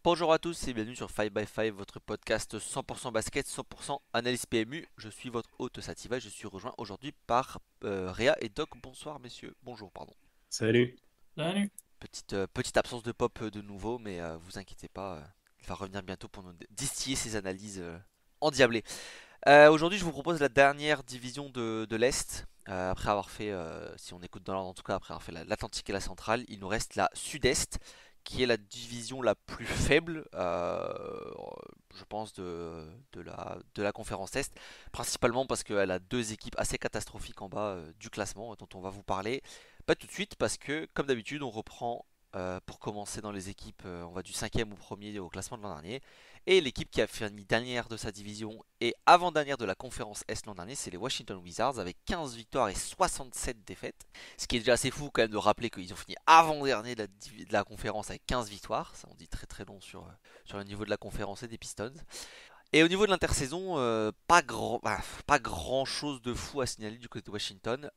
Bonjour à tous et bienvenue sur 5x5, votre podcast 100% basket, 100% analyse PMU. Je suis votre hôte Sativa et je suis rejoint aujourd'hui par Réa et Doc. Bonsoir messieurs, bonjour pardon. Salut. Salut. Petite absence de pop de nouveau, mais vous inquiétez pas, il va revenir bientôt pour nous distiller ses analyses endiablées. Aujourd'hui je vous propose la dernière division de l'Est. Après avoir fait, si on écoute dans l'ordre en tout cas, après avoir fait l'Atlantique et la Centrale, il nous reste la Sud-Est qui est la division la plus faible, je pense, de la conférence Est, principalement parce qu'elle a deux équipes assez catastrophiques en bas du classement, dont on va vous parler. Pas tout de suite, parce que, comme d'habitude, on reprend pour commencer dans les équipes, on va du cinquième au premier au classement de l'an dernier. Et l'équipe qui a fini dernière de sa division et avant-dernière de la conférence Est l'an dernier, c'est les Washington Wizards avec 15 victoires et 67 défaites. Ce qui est déjà assez fou quand même de rappeler qu'ils ont fini avant-dernier de la conférence avec 15 victoires. Ça on dit très très long sur le niveau de la conférence et des Pistons. Et au niveau de l'intersaison, pas grand chose de fou à signaler du côté de Washington.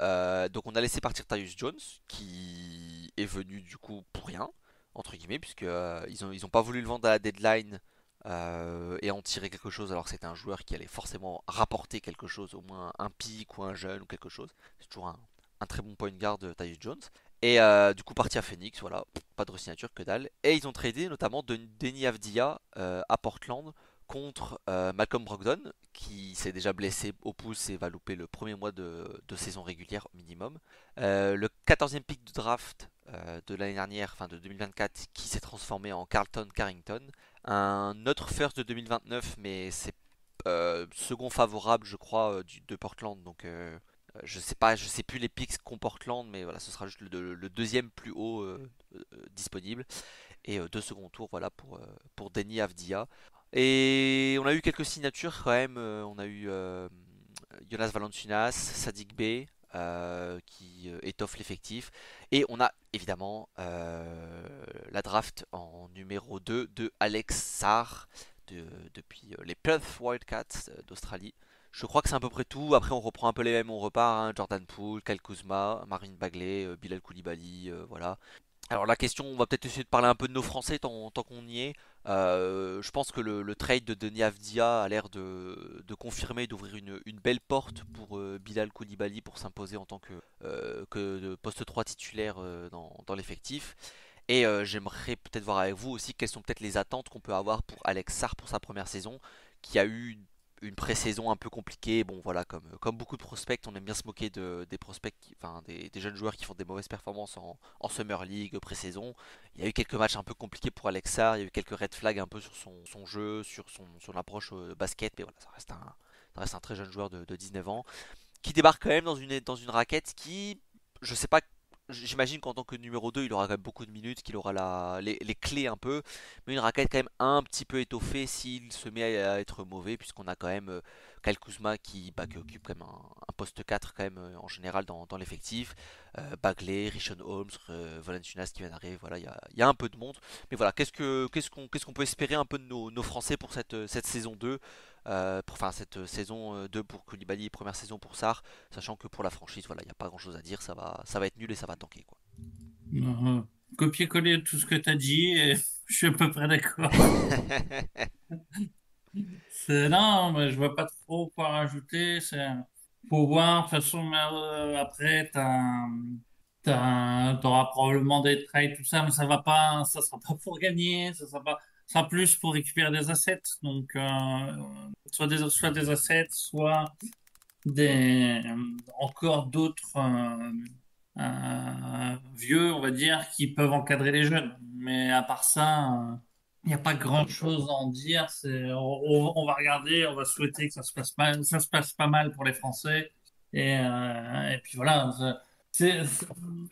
Donc on a laissé partir Tyus Jones, qui est venu du coup pour rien, entre guillemets, puisque ils ont pas voulu le vendre à la deadline et en tirer quelque chose, alors que c'était un joueur qui allait forcément rapporter quelque chose, au moins un pick ou un jeune ou quelque chose. C'est toujours un très bon point guard de Tyus Jones. Et du coup parti à Phoenix, voilà, pas de re-signature que dalle. Et ils ont tradé notamment Denny Avdia à Portland contre Malcolm Brogdon, qui s'est déjà blessé au pouce et va louper le premier mois de saison régulière minimum. Le 14e pick de draft de l'année dernière, enfin de 2024, qui s'est transformé en Carlton Carrington. Un autre first de 2029, mais c'est second favorable, je crois, de Portland. Donc je sais pas, je sais plus les picks qu'ont Portland, mais voilà, ce sera juste le deuxième plus haut disponible. Et deux second tours, voilà, pour Denny Avdia. Et on a eu quelques signatures quand même. On a eu Jonas Valanciunas, Sadiq Bey, qui étoffe l'effectif. Et on a évidemment la draft en numéro 2 de Alex Sarr depuis les Perth Wildcats d'Australie. Je crois que c'est à peu près tout. Après, on reprend un peu les mêmes, on repart, hein. Jordan Poole, Kyle Kuzma, Marvin Bagley, Bilal Koulibaly, voilà. Alors la question, on va peut-être essayer de parler un peu de nos Français tant qu'on y est. Je pense que le trade de Denis Avdia a l'air de confirmer, d'ouvrir une belle porte pour Bilal Koulibaly pour s'imposer en tant que poste 3 titulaire dans l'effectif. Et j'aimerais peut-être voir avec vous aussi quelles sont peut-être les attentes qu'on peut avoir pour Alex Sarr pour sa première saison, qui a eu une pré-saison un peu compliquée. Bon voilà, comme beaucoup de prospects, on aime bien se moquer des prospects, enfin des jeunes joueurs qui font des mauvaises performances en Summer League, pré-saison. Il y a eu quelques matchs un peu compliqués pour Alex Sarr, il y a eu quelques red flags un peu sur son jeu, sur son approche basket, mais voilà, ça reste un très jeune joueur de 19 ans, qui débarque quand même dans une raquette qui, je sais pas, j'imagine qu'en tant que numéro 2 il aura quand même beaucoup de minutes, qu'il aura les clés un peu, mais une raquette quand même un petit peu étoffée s'il se met à être mauvais, puisqu'on a quand même Kyle Kuzma qui occupe quand même un poste 4 quand même en général dans l'effectif, Bagley, Rishon Holmes, Valanciunas qui vient d'arriver, voilà, il y a un peu de monde, mais voilà, qu'est-ce qu'on peut espérer un peu de nos Français pour cette saison 2, enfin cette saison 2 pour Koulibaly et première saison pour Sarr, sachant que pour la franchise, voilà, il n'y a pas grand chose à dire, ça va être nul et ça va tanker quoi. Euh, Copier-coller tout ce que tu as dit et je suis à peu près d'accord. Non, mais je vois pas trop quoi rajouter. C'est faut voir. De toute façon, après, t'auras probablement des trades, tout ça, mais ça sera pas pour gagner. Ça sera plus pour récupérer des assets. Donc, soit des assets, soit encore d'autres vieux, on va dire, qui peuvent encadrer les jeunes. Mais à part ça, il n'y a pas grand-chose à en dire. On va regarder, on va souhaiter que ça se passe mal, ça se passe pas mal pour les Français. Et puis voilà.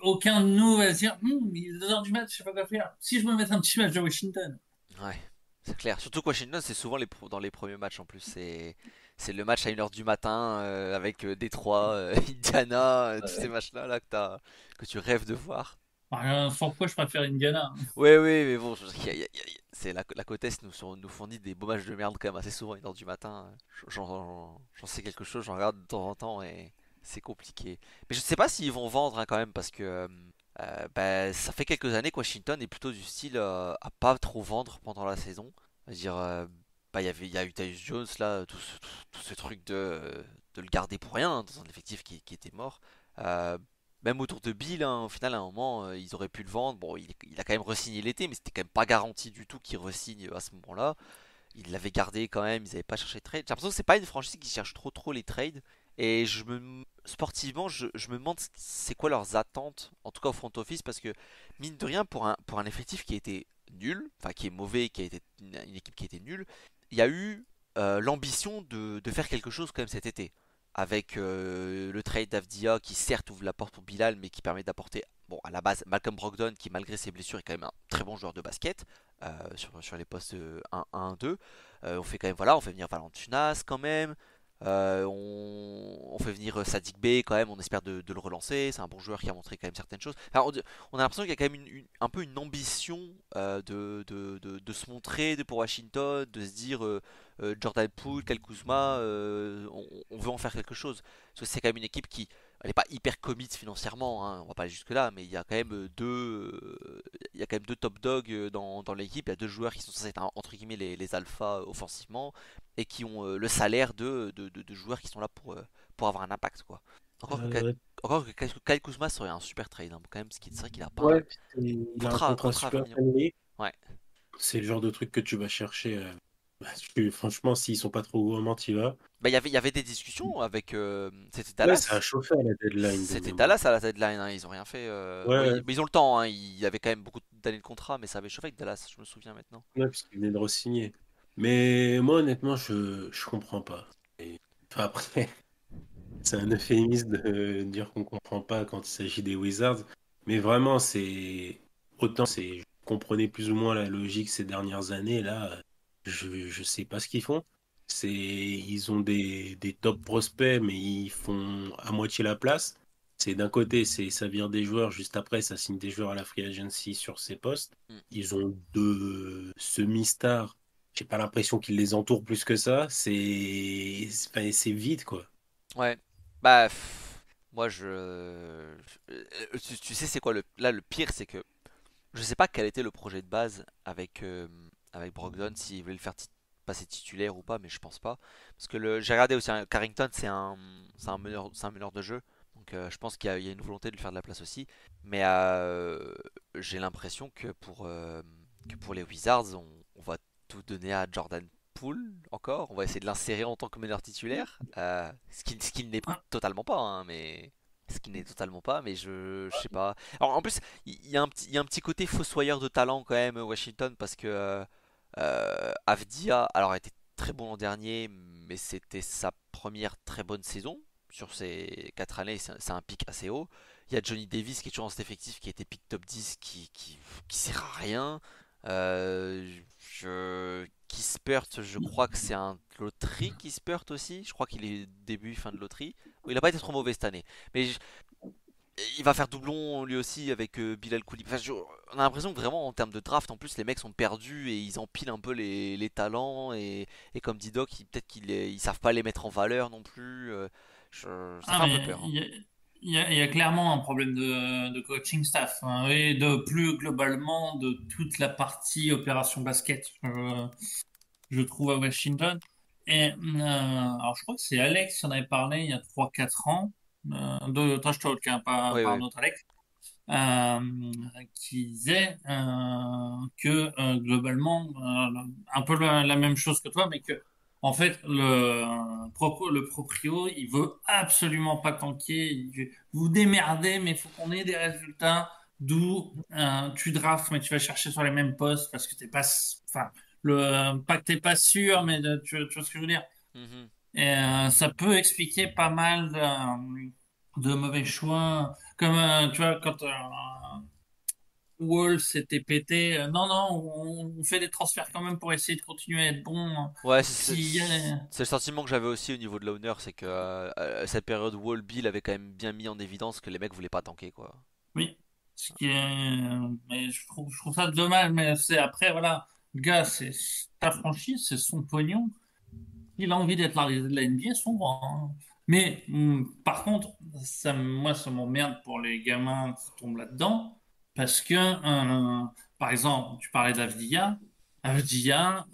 Aucun de nous va se dire, il est 2 heures du match, je sais pas quoi faire. Si je me mets un petit match de Washington. Ouais, c'est clair. Surtout que Washington, c'est souvent dans les premiers matchs en plus. C'est le match à 1h du matin avec Détroit, Indiana, tous ces matchs-là là, que tu rêves de voir. 100 fois, je préfère Indiana. Ouais, ouais, mais bon, c'est la côte Est nous fournit des beaux matchs de merde quand même assez souvent à 1h du matin. J'en sais quelque chose, j'en regarde de temps en temps et c'est compliqué. Mais je sais pas s'ils vont vendre hein, quand même parce que Bah, ça fait quelques années que Washington est plutôt du style à pas trop vendre pendant la saison. C'est-à-dire, bah, il y a eu Tyus Jones là, tout ce truc de le garder pour rien dans un effectif qui était mort. Euh, Même autour de Bill, hein, au final, à un moment, ils auraient pu le vendre. Bon, il a quand même re-signé l'été, mais c'était quand même pas garanti du tout qu'il re-signe à ce moment-là. Ils l'avaient gardé quand même, ils n'avaient pas cherché de trade. J'ai l'impression que c'est pas une franchise qui cherche trop les trades. Et sportivement, je me demande c'est quoi leurs attentes, en tout cas au front office, parce que mine de rien, pour un effectif qui a été nul, enfin qui est mauvais, qui a été une équipe qui a été nulle, il y a eu l'ambition de faire quelque chose quand même cet été. Avec le trade d'Avdia qui certes ouvre la porte pour Bilal, mais qui permet d'apporter, bon, à la base, Malcolm Brogdon, qui malgré ses blessures est quand même un très bon joueur de basket sur les postes 1, 1, 2. On fait quand même, voilà, on fait venir Valanciunas quand même. On fait venir Sadik Bey quand même, on espère de le relancer. C'est un bon joueur qui a montré quand même certaines choses. Enfin, on a l'impression qu'il y a quand même un peu une ambition de se montrer pour Washington, de se dire Jordan Poole, Kyle Kuzma, on veut en faire quelque chose. Parce que c'est quand même une équipe qui, elle n'est pas hyper commit financièrement, hein, on va pas aller jusque là, mais il y a quand même il y a quand même deux top dogs dans l'équipe. Il y a deux joueurs qui sont censés être entre guillemets les alphas offensivement et qui ont le salaire de joueurs qui sont là pour avoir un impact quoi. Encore que, Euh, encore que Kyle Kuzma serait un super trade hein, quand même, c'est vrai qu'il a pas ouais, il a un contrat contrat à 20 super millions. annulé. Ouais. C'est le genre de truc que tu vas chercher. Bah, franchement, s'ils sont pas trop gourmands, tu vas. Bah, il y avait des discussions avec c'était Ouais, ça a Dallas. chauffé à la deadline de C'était mémoire. Dallas à la deadline, hein, ils ont rien fait. Bon, Ouais, mais ils ont le temps, hein, il y avait quand même beaucoup d'années de contrat, mais ça avait chauffé avec Dallas, je me souviens maintenant. ouais, parce qu'il venait de re-signer. Mais moi, honnêtement, je comprends pas. Et, enfin, après, c'est un euphémisme de dire qu'on comprend pas quand il s'agit des Wizards. Mais vraiment, c'est autant je comprenais plus ou moins la logique ces dernières années. Là, je sais pas ce qu'ils font. Ils ont des top prospects, mais ils font à moitié la place. C'est d'un côté, ça vire des joueurs, juste après, ça signe des joueurs à la free agency sur ces postes. Mm. Ils ont deux semi-stars. J'ai pas l'impression qu'ils les entourent plus que ça. Enfin, c'est vide, quoi. Ouais, bah moi tu sais c'est quoi le pire c'est que je sais pas quel était le projet de base avec Brogdon s'il voulait le faire passer titulaire ou pas, mais je pense pas parce que j'ai regardé aussi hein, Carrington c'est un meneur de jeu. Donc je pense il y a une volonté de lui faire de la place aussi, mais j'ai l'impression que pour les Wizards on va tout donner à Jordan Poole encore. On va essayer de l'insérer en tant que meneur titulaire, ce qu'il n'est totalement pas, hein, mais ce qu'il n'est totalement pas, mais je sais pas. Alors, en plus, il y a un petit côté fossoyeur de talent quand même, Washington, parce que Avdia, alors, a été très bon l'an dernier, mais c'était sa première très bonne saison. Sur ces 4 années, c'est un pic assez haut. Il y a Johnny Davis qui est toujours dans cet effectif qui était pick top 10 qui sert à rien. Kispert, je crois que c'est un loterie Kispert aussi. Je crois qu'il est début, fin de loterie. Il n'a pas été trop mauvais cette année. Mais il va faire doublon lui aussi avec Bilal Koulibaly. Enfin, on a l'impression que vraiment en termes de draft, en plus les mecs sont perdus et ils empilent un peu les talents et comme dit Doc, peut-être ils savent pas les mettre en valeur non plus. Ça Ah, fait un peu mais peur. Hein. il y a clairement un problème de coaching staff hein, et de plus globalement de toute la partie opération basket, je trouve, à Washington. Et alors, je crois que c'est Alex qui en avait parlé il y a 3 4 ans, de Trash Talk, hein, Oui, pas un oui. autre Alex, euh, qui disait que globalement, un peu la même chose que toi, mais que en fait le proprio, il veut absolument pas tanker. Il dit, vous démerdez, mais il faut qu'on ait des résultats. D'où tu drafts, mais tu vas chercher sur les mêmes postes parce que t'es pas, enfin, pas que t'es pas sûr, mais tu vois ce que je veux dire. Mhm. Et ça peut expliquer pas mal de mauvais choix. Comme tu vois, quand Wall s'était pété, non, non, on fait des transferts quand même pour essayer de continuer à être bon. Ouais, Si, c'est le sentiment que j'avais aussi au niveau de l'owner, c'est que cette période Wall Bill avait quand même bien mis en évidence que les mecs voulaient pas tanker quoi. oui, ce qui est, mais je trouve ça dommage, mais c'est après, voilà, le gars, c'est ta franchise, c'est son pognon. Il a envie d'être l'arrière de la NBA, son droit. Hein. Mais par contre, moi, ça m'emmerde pour les gamins qui tombent là-dedans, parce que, par exemple, tu parlais d'Avdia, Avdia,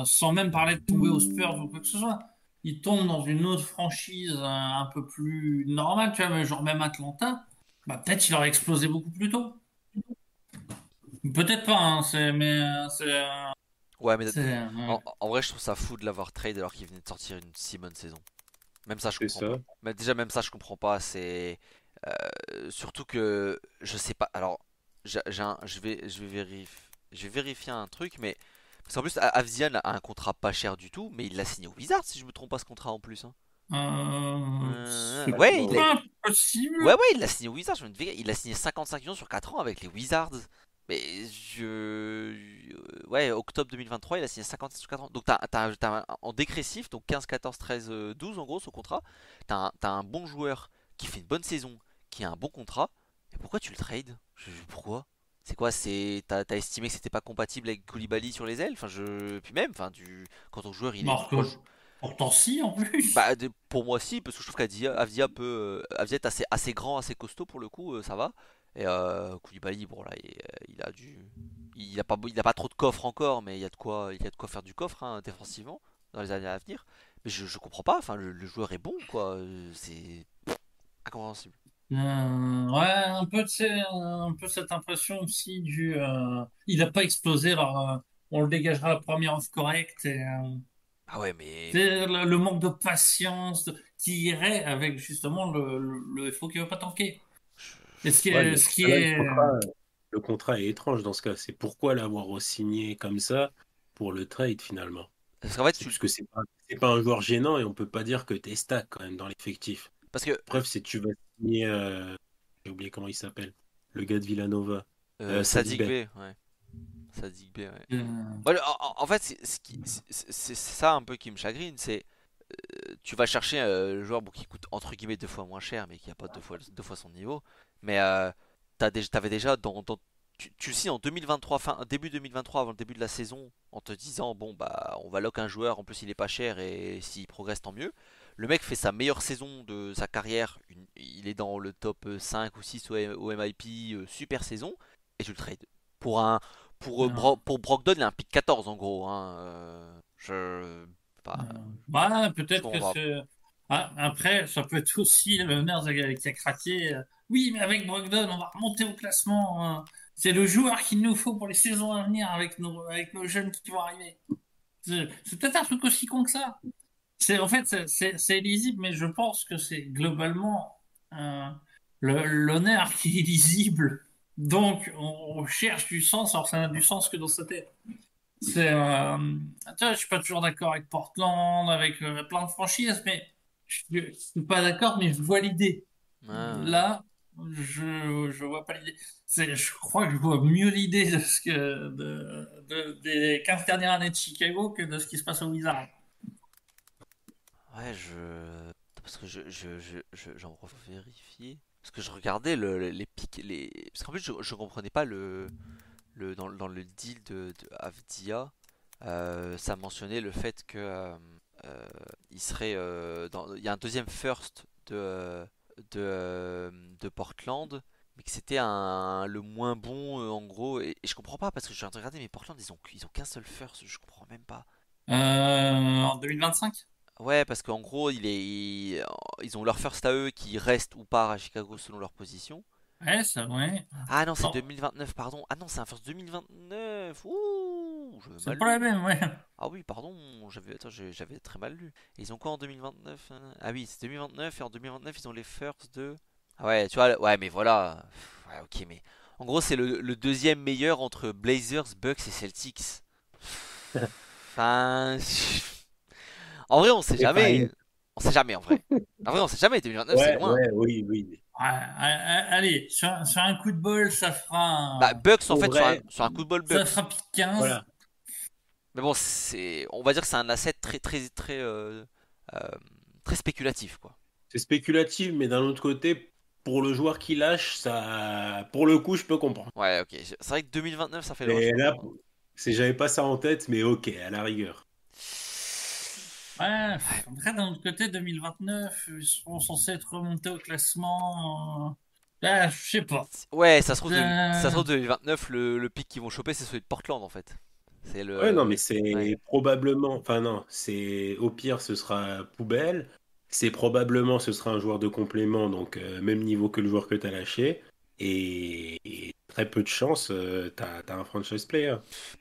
sans même parler de tomber aux Spurs ou quoi que ce soit, il tombe dans une autre franchise un peu plus normale, tu vois, mais genre même Atlanta, bah peut-être il aurait explosé beaucoup plus tôt. Peut-être pas, hein, Ouais, mais ouais. en vrai, je trouve ça fou de l'avoir trade alors qu'il venait de sortir une si bonne saison. Même ça, je C'est comprends pas. ça. Mais déjà, même ça, je comprends pas. C'est surtout que je sais pas. Alors, je vais vérifier un truc, mais parce qu'en plus, Avzian a un contrat pas cher du tout, mais il l'a signé au Wizards si je me trompe pas ce contrat en plus, hein. C'est Ouais, pas possible. ouais, il l'a signé au Wizards. Il a signé 55 millions sur 4 ans avec les Wizards. Mais ouais, octobre 2023, il a signé 50 sur 4 ans. Donc en dégressif, donc 15, 14, 13, 12 en gros son contrat. T'as un bon joueur qui fait une bonne saison, qui a un bon contrat. Et pourquoi tu le trades? Pourquoi? C'est quoi? T'as estimé que c'était pas compatible avec Koulibaly sur les ailes? Puis même, quand ton joueur il est Alors que pourtant si en plus. pour moi si, parce que je trouve Avdia est assez grand, assez costaud pour le coup, ça va. Et Koulibaly, bon là, il a pas trop de coffre encore, mais il y a de quoi faire du coffre hein, défensivement dans les années à venir. Mais je comprends pas, le joueur est bon quoi, c'est incompréhensible. Ouais, un peu cette impression aussi il a pas explosé, alors on le dégagera à la première off correcte et Ah ouais, mais c'est le manque de patience qui irait avec justement le FO qui veut pas tanker. Et Ouais, mais ce qui là, est le contrat est étrange dans ce cas. C'est pourquoi l'avoir re-signé comme ça pour le trade finalement. parce qu'en fait C'est parce que c'est pas un joueur gênant et on peut pas dire que t'es stack quand même dans l'effectif. parce que Preuve, c'est que tu vas signer, j'ai oublié comment il s'appelle, le gars de Villanova, Sadibet. Sadik B, ouais, Sadik B, ouais. euh, Ouais, en fait, c'est ça un peu qui me chagrine, c'est tu vas chercher le joueur bon, qui coûte entre guillemets deux fois moins cher, mais qui a pas deux fois son niveau. Mais t'avais déjà tu le signes en 2023, début 2023, avant le début de la saison, en te disant bon bah on va lock un joueur, en plus il est pas cher et s'il progresse tant mieux. Le mec fait sa meilleure saison de sa carrière, il est dans le top 5 ou 6 au MIP, super saison, et tu le trades. Pour un pour Brogdon, il a un pick 14 en gros. Hein, bah, ouais, je peut-être que comprends pas. c'est. Ah, après, ça peut être aussi le Ners qui a craqué. Oui, mais avec Brogdon, on va remonter au classement. C'est le joueur qu'il nous faut pour les saisons à venir avec nos jeunes qui vont arriver. C'est peut-être un truc aussi con que ça. En fait, c'est lisible, mais je pense que c'est globalement euh, l'honneur qui est lisible. Donc, on cherche du sens, alors ça n'a du sens que dans sa tête. Tu vois, je suis pas toujours d'accord avec Portland, avec plein de franchises, mais je suis pas d'accord, mais je vois l'idée. Ah. Là, je vois pas l'idée. Je crois que je vois mieux l'idée de ce que des 15 dernières années de Chicago que de ce qui se passe au Wizards. Ouais, parce que j'en vérifier. Parce que je regardais les pics, parce qu'en plus je comprenais pas dans le deal de Avdia, ça mentionnait le fait que euh, il y a un deuxième first de Portland, mais que c'était le moins bon en gros. Et je comprends pas parce que je suis en train de regarder, mais Portland ils ont qu'un seul first, je comprends même pas. En 2025? Ouais, parce qu'en gros, ils ont leur first à eux qui reste ou part à Chicago selon leur position. Ouais, ça, ouais. Ah non, c'est Bon, 2029, pardon. Ah non, c'est un first 2029. Ouh, j'avais c'est mal pas la lu. même, ouais. Ah oui, pardon, j'avais très mal lu. Et ils ont quoi en 2029? Ah oui, c'est 2029 et en 2029, ils ont les firsts de. Ah ouais, tu vois, ouais, mais voilà. Ouais, ok, mais en gros, c'est le deuxième meilleur entre Blazers, Bucks et Celtics. Enfin, en vrai, on sait C'est pas rien. jamais. On sait jamais en vrai. En vrai, on sait jamais. 2029, c'est Ouais, loin. ouais, oui, oui. Ouais, allez, sur un coup de bol, Bah, Bucks en Pour fait vrai, sur un coup de bol ça Bucks. fera pique 15. voilà. Mais bon, on va dire que c'est un asset euh, très spéculatif quoi. C'est spéculatif, mais d'un autre côté, pour le joueur qui lâche, ça, pour le coup, je peux comprendre. Ouais, ok. C'est vrai que 2029, ça fait loin, je Mais peux là, comprendre. j'avais pas ça en tête, mais ok, à la rigueur. Ouais, après, d'un autre côté, 2029, ils seront censés être remontés au classement. Je sais pas. Ouais, ça se Euh, trouve 2029, le pic qu'ils vont choper, c'est celui de Portland en fait. C'est Ouais, non, le. mais Ouais. c'est probablement, enfin non, c'est au pire ce sera poubelle. C'est probablement ce sera un joueur de complément, donc même niveau que le joueur que tu as lâché. Et très peu de chance, t'as un franchise player.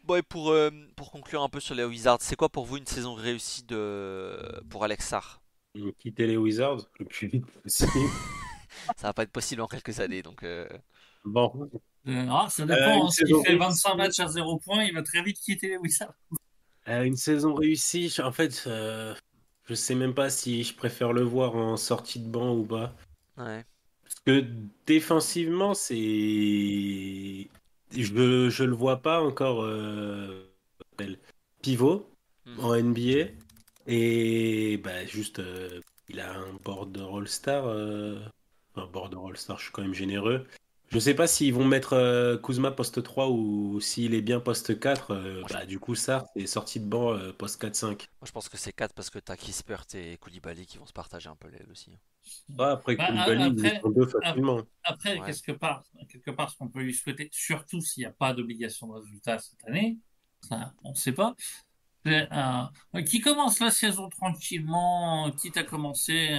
Bon, et pour conclure un peu sur les Wizards, c'est quoi pour vous une saison réussie pour Alex Sarr? Quitter les Wizards le plus vite possible. Ça va pas être possible en quelques années, donc Bon, ça dépend. une Hein, s'il saison fait 25 réussie. matchs à 0 points, il va très vite quitter les Wizards. Une saison réussie, en fait, je sais même pas si je préfère le voir en sortie de banc ou pas. ouais. Parce que défensivement, je le vois pas encore appelle, pivot Mhm. en NBA. Et bah, juste, il a un board All-Star. Enfin, board All-Star, je suis quand même généreux. Je sais pas s'ils vont mettre Kuzma poste 3 ou s'il est bien poste 4. Moi, je, Bah, du coup, ça, c'est sorti de banc poste 4-5. moi, je pense que c'est 4 parce que t'as Kispert et Koulibaly qui vont se partager un peu l'aile aussi. Après, Koulibaly, ils Après, sont deux ap- facilement. après, Ouais. quelque part, ce qu'on peut lui souhaiter, surtout s'il n'y a pas d'obligation de résultat cette année, ça, on ne sait pas, c'est, qui commence la saison tranquillement, quitte à commencer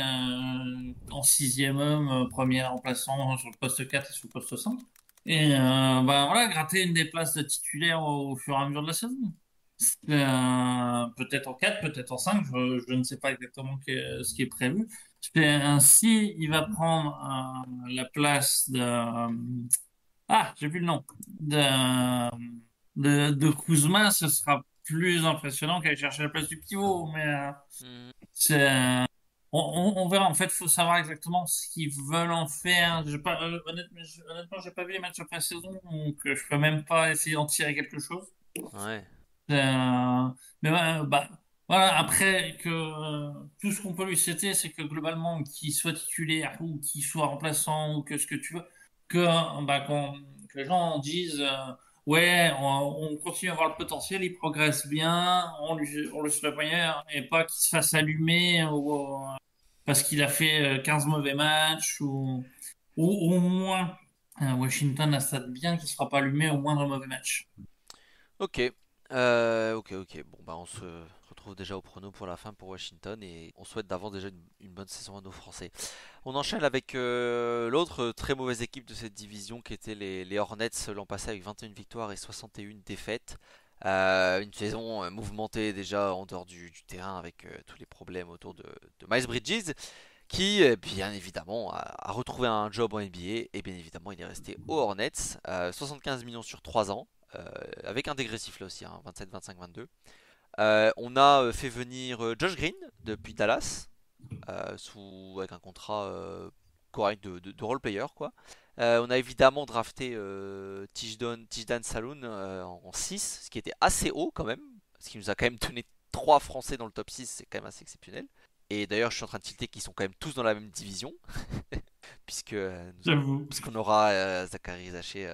en sixième homme, premier remplaçant sur le poste 4 et sur le poste 5. Et bah, voilà, gratter une des places de titulaire au fur et à mesure de la saison. Peut-être en 4 peut-être en 5 je ne sais pas exactement ce qui est prévu. Si il va prendre la place j'ai plus le nom. De Kuzma, ce sera plus impressionnant qu'aller chercher la place du pivot. Mais Mhm. c'est, on verra. En fait, il faut savoir exactement ce qu'ils veulent en faire. Honnêtement, j'ai pas vu les matchs après la saison, donc je peux même pas essayer d'en tirer quelque chose. Ouais. Mais ouais, bah, voilà, après que tout ce qu'on peut lui souhaiter, c'est que globalement, qu'il soit titulaire ou qu'il soit remplaçant ou que ce que tu veux, que les gens disent ouais, on continue à voir le potentiel, il progresse bien, on lui souhaite la meilleure et pas qu'il se fasse allumer parce qu'il a fait 15 mauvais matchs ou au moins Washington a ça de bien qu'il ne sera pas allumé au moindre mauvais match. Ok. Ok. Bon, bah, on se retrouve déjà au prono pour la fin pour Washington et on souhaite d'avance déjà une bonne saison à nos Français. On enchaîne avec l'autre très mauvaise équipe de cette division qui était les Hornets l'an passé avec 21 victoires et 61 défaites. Une saison mouvementée déjà en dehors du terrain avec tous les problèmes autour de Miles Bridges qui bien évidemment a retrouvé un job en NBA et bien évidemment il est resté aux Hornets. 75 millions sur 3 ans avec un dégressif là aussi, hein, 27, 25, 22. On a fait venir Josh Green depuis Dallas avec un contrat correct de role player quoi. On a évidemment drafté Tijdan Saloon en 6, ce qui était assez haut quand même, ce qui nous a quand même donné 3 Français dans le top 6, c'est quand même assez exceptionnel. Et d'ailleurs, je suis en train de tilter qu'ils sont quand même tous dans la même division, puisque J'avoue. puisqu'on aura Zachary Zaché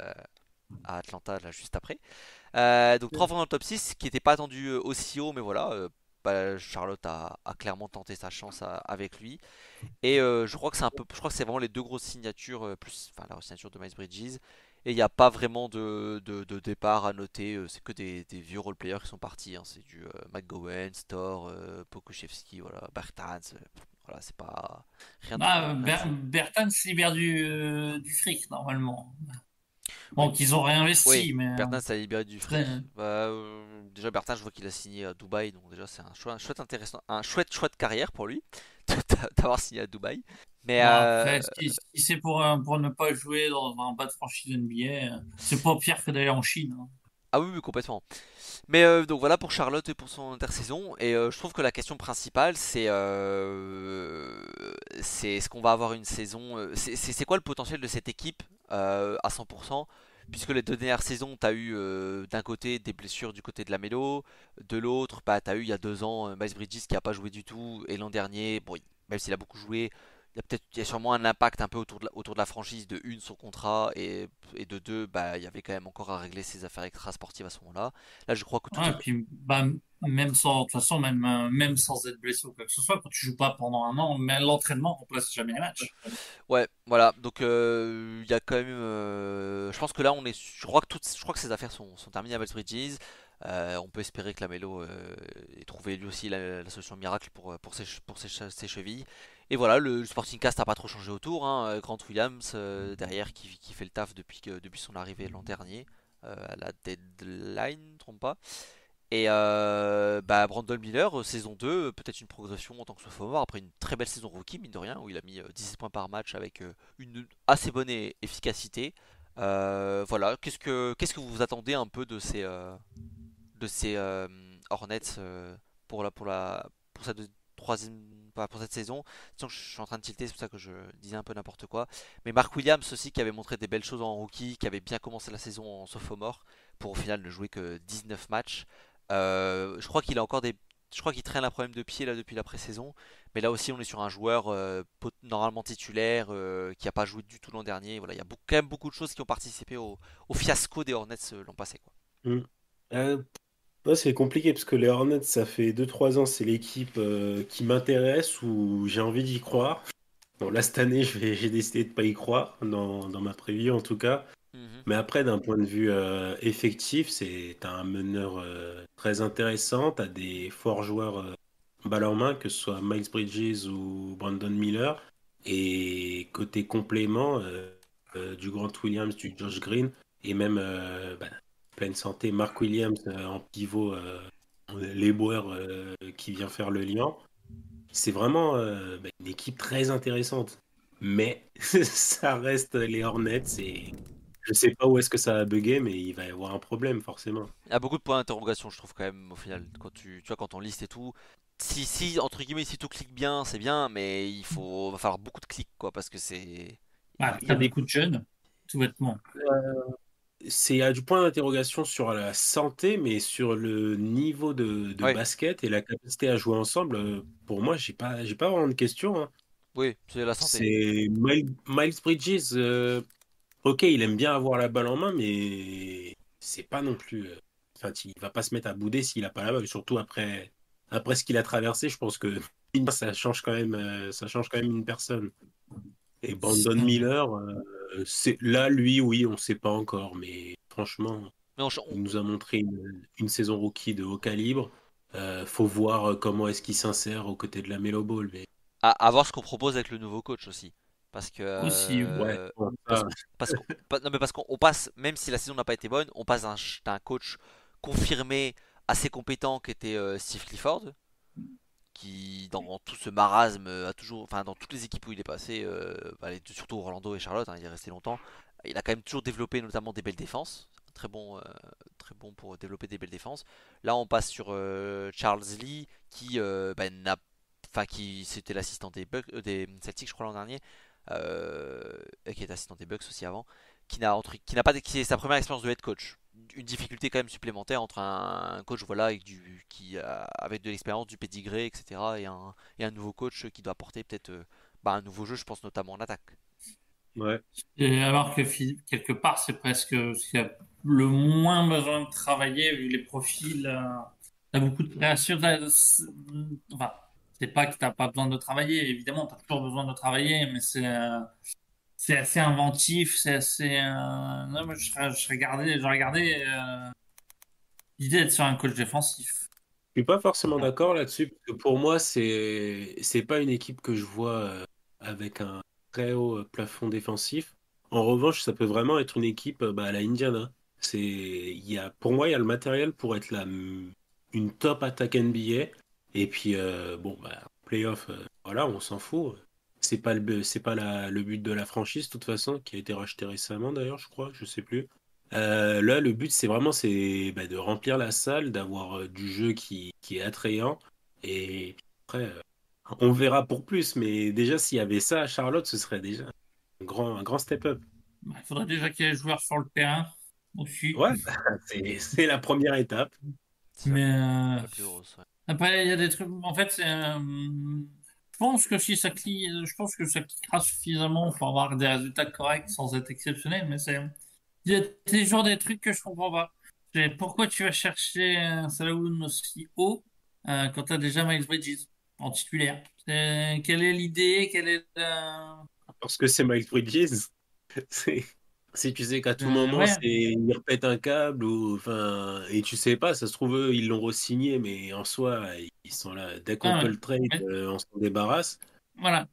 à Atlanta là juste après. Donc 3 fois dans le top 6, qui n'était pas attendu aussi haut, mais voilà. Bah, Charlotte a clairement tenté sa chance avec lui. Et je crois que c'est vraiment les deux grosses signatures, plus enfin la signature de Miles Bridges. Et il n'y a pas vraiment de départ à noter, c'est que des vieux roleplayers qui sont partis, hein. C'est du McGowan, Storr, Pokuševski, voilà, Bertans, voilà, c'est pas rien de fou. Bertans libère du fric, normalement. Oui, Bon, qu'ils ont oui, réinvesti, mais Bertens a libéré du très- fric. Bah, déjà Bertens, je vois qu'il a signé à Dubaï, donc déjà c'est un chouette intéressant, un chouette choix de carrière pour lui d'avoir signé à Dubaï. Mais bon, après, si c'est pour ne pas jouer dans un bas de franchise NBA, c'est pas pire que d'aller en Chine. Hein. ah oui, oui, complètement. Mais donc voilà pour Charlotte et pour son intersaison. Et je trouve que la question principale, c'est est-ce qu'on va avoir une saison. C'est quoi le potentiel de cette équipe à 100%? Puisque les deux dernières saisons, tu as eu d'un côté des blessures du côté de la Mélo, de l'autre, bah, tu as eu il y a 2 ans Miles Bridges qui a pas joué du tout, et l'an dernier, bon, même s'il a beaucoup joué, il y a sûrement un impact un peu autour de la franchise, de une son contrat, et de deux, bah, il y avait quand même encore à régler ses affaires extra-sportives à ce moment-là. Là, je crois que tout Ouais, est. et puis, bah, Même sans, de toute façon, même sans être blessé ou quoi que ce soit, quand tu joues pas pendant un an, mais l'entraînement remplace jamais les matchs. Ouais, voilà. Donc il y a quand même. Je pense que là, je crois que ces affaires sont terminées à West Bridges. On peut espérer que Lamelo ait trouvé lui aussi la solution miracle pour ses chevilles. Et voilà, le Sporting Cast n'a pas trop changé autour, hein. Grant Williams derrière qui fait le taf depuis son arrivée l'an dernier à la deadline, ne me trompe pas. Et bah, Brandon Miller, saison 2, peut-être une progression en tant que sophomore après une très belle saison rookie, mine de rien, où il a mis 17 points par match avec une assez bonne efficacité. Voilà, qu'est-ce que vous attendez un peu de ces Hornets pour cette troisième, pas pour cette saison? Sinon, je suis en train de tilter, c'est pour ça que je disais un peu n'importe quoi. Mais Mark Williams aussi, qui avait montré des belles choses en rookie, qui avait bien commencé la saison en sophomore, pour au final ne jouer que 19 matchs. Je crois qu'il a encore des. Je crois qu'il traîne un problème de pied là depuis la pré-saison. Mais là aussi, on est sur un joueur normalement titulaire qui n'a pas joué du tout l'an dernier. Voilà, il y a quand même beaucoup de choses qui ont participé au fiasco des Hornets l'an passé, quoi. Mm. Ouais, c'est compliqué parce que les Hornets, ça fait 2-3 ans, c'est l'équipe qui m'intéresse ou j'ai envie d'y croire. Bon, là, cette année, j'ai décidé de pas y croire, dans ma preview en tout cas. Mhm. Mais après, d'un point de vue effectif, t'as un meneur très intéressant, t'as des forts joueurs balle en main, que ce soit Miles Bridges ou Brandon Miller. Et côté complément, du Grant Williams, du Josh Green, et même pleine santé, Mark Williams en pivot, l'éboueur qui vient faire le lien. C'est vraiment une équipe très intéressante. Mais ça reste les Hornets et je sais pas où est-ce que ça va bugger, mais il va y avoir un problème forcément. Il y a beaucoup de points d'interrogation, je trouve quand même au final. Quand tu vois, quand on liste et tout, si entre guillemets, si tout clique bien, c'est bien, mais va falloir beaucoup de clics, quoi, parce que c'est. Bah, Il y t'as a des- beaucoup de jeunes, tout bêtement. C'est du point d'interrogation sur la santé, mais sur le niveau de Ouais, basket et la capacité à jouer ensemble, pour moi, j'ai pas vraiment de questions, hein. oui, c'est la santé. C'est Miles Bridges, ok, il aime bien avoir la balle en main, mais c'est pas non plus. Enfin, il va pas se mettre à bouder s'il a pas la balle, surtout après ce qu'il a traversé. Je pense que ça change quand même une personne. Et Brandon Miller, c'est là, lui, oui, on sait pas encore, mais franchement, Mais il nous a montré une saison rookie de haut calibre. Faut voir comment est-ce qu'il s'insère aux côtés de la Melo Ball. Mais à voir ce qu'on propose avec le nouveau coach aussi. Parce que. Aussi, ouais, bon, Parce, ça, non, mais parce qu'on passe, même si la saison n'a pas été bonne, on passe d'un coach confirmé, assez compétent, qui était Steve Clifford, qui dans tout ce marasme a toujours, enfin dans toutes les équipes où il est passé, surtout Orlando et Charlotte, hein, il est resté longtemps, il a quand même toujours développé notamment des belles défenses, très bon pour développer des belles défenses. Là on passe sur Charles Lee qui qui c'était l'assistant des Celtics je crois l'an dernier, et qui est assistant des Bucks aussi avant, qui n'a pas qui est sa première expérience de head coach, une difficulté quand même supplémentaire entre un coach voilà avec de l'expérience, du pédigré, etc. et un nouveau coach qui doit apporter peut-être un nouveau jeu, je pense notamment en attaque. ouais. et alors que quelque part, c'est presque ce qui a le moins besoin de travailler, vu les profils. T'as beaucoup de création. Enfin, c'est pas que t'as pas besoin de travailler, évidemment, t'as toujours besoin de travailler, mais c'est assez inventif, c'est assez. Non, mais j'aurais gardé l'idée d'être sur un coach défensif. Je suis pas forcément d'accord là-dessus, parce que pour moi, c'est pas une équipe que je vois avec un très haut plafond défensif. En revanche, ça peut vraiment être une équipe à la Indiana. Pour moi, il y a le matériel pour être une top attaque NBA. Et puis, bon, playoff, voilà, on s'en fout. C'est pas le but de la franchise, de toute façon, qui a été racheté récemment d'ailleurs, je crois, je sais plus. Là, le but, de remplir la salle, d'avoir du jeu qui est attrayant. Et après, on verra pour plus. Mais déjà, s'il y avait ça à Charlotte, ce serait déjà un grand step-up. Bah, il faudrait déjà qu'il y ait des joueurs sur le terrain aussi. Ouais, c'est la première étape. C'est Mais la plus grosse. Ouais. après, il y a des trucs. En fait, je pense que si je pense que ça cliquera suffisamment pour avoir des résultats corrects sans être exceptionnel. Mais il y a toujours des trucs que je comprends pas. Pourquoi tu vas chercher Salahoun aussi haut quand tu as déjà Miles Bridges en titulaire? Quelle est l'idée? Quelle est la... Parce que c'est Miles Bridges. C'est- Si tu sais qu'à tout moment, Ouais, il repète un câble ou enfin et tu sais pas, ça se trouve eux, ils l'ont re-signé, mais en soi ils sont là. Dès qu'on ah peut ouais. le trade, Mais on s'en débarrasse. voilà,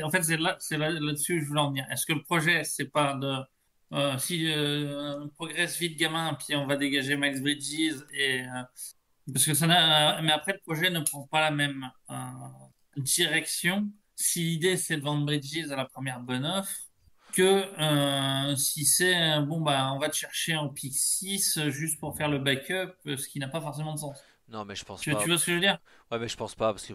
en fait, là-dessus que je voulais en venir. Est-ce que le projet, c'est pas de si on progresse vite, gamin, puis on va dégager Miles Bridges et parce que ça n'a, mais après le projet ne prend pas la même direction. Si l'idée c'est de vendre Bridges à la première bonne offre, que si c'est bon bah on va te chercher en pick 6 juste pour faire le backup, ce qui n'a pas forcément de sens. Non, mais je pense Tu pas. vois ce que je veux dire? Ouais, mais je pense pas parce que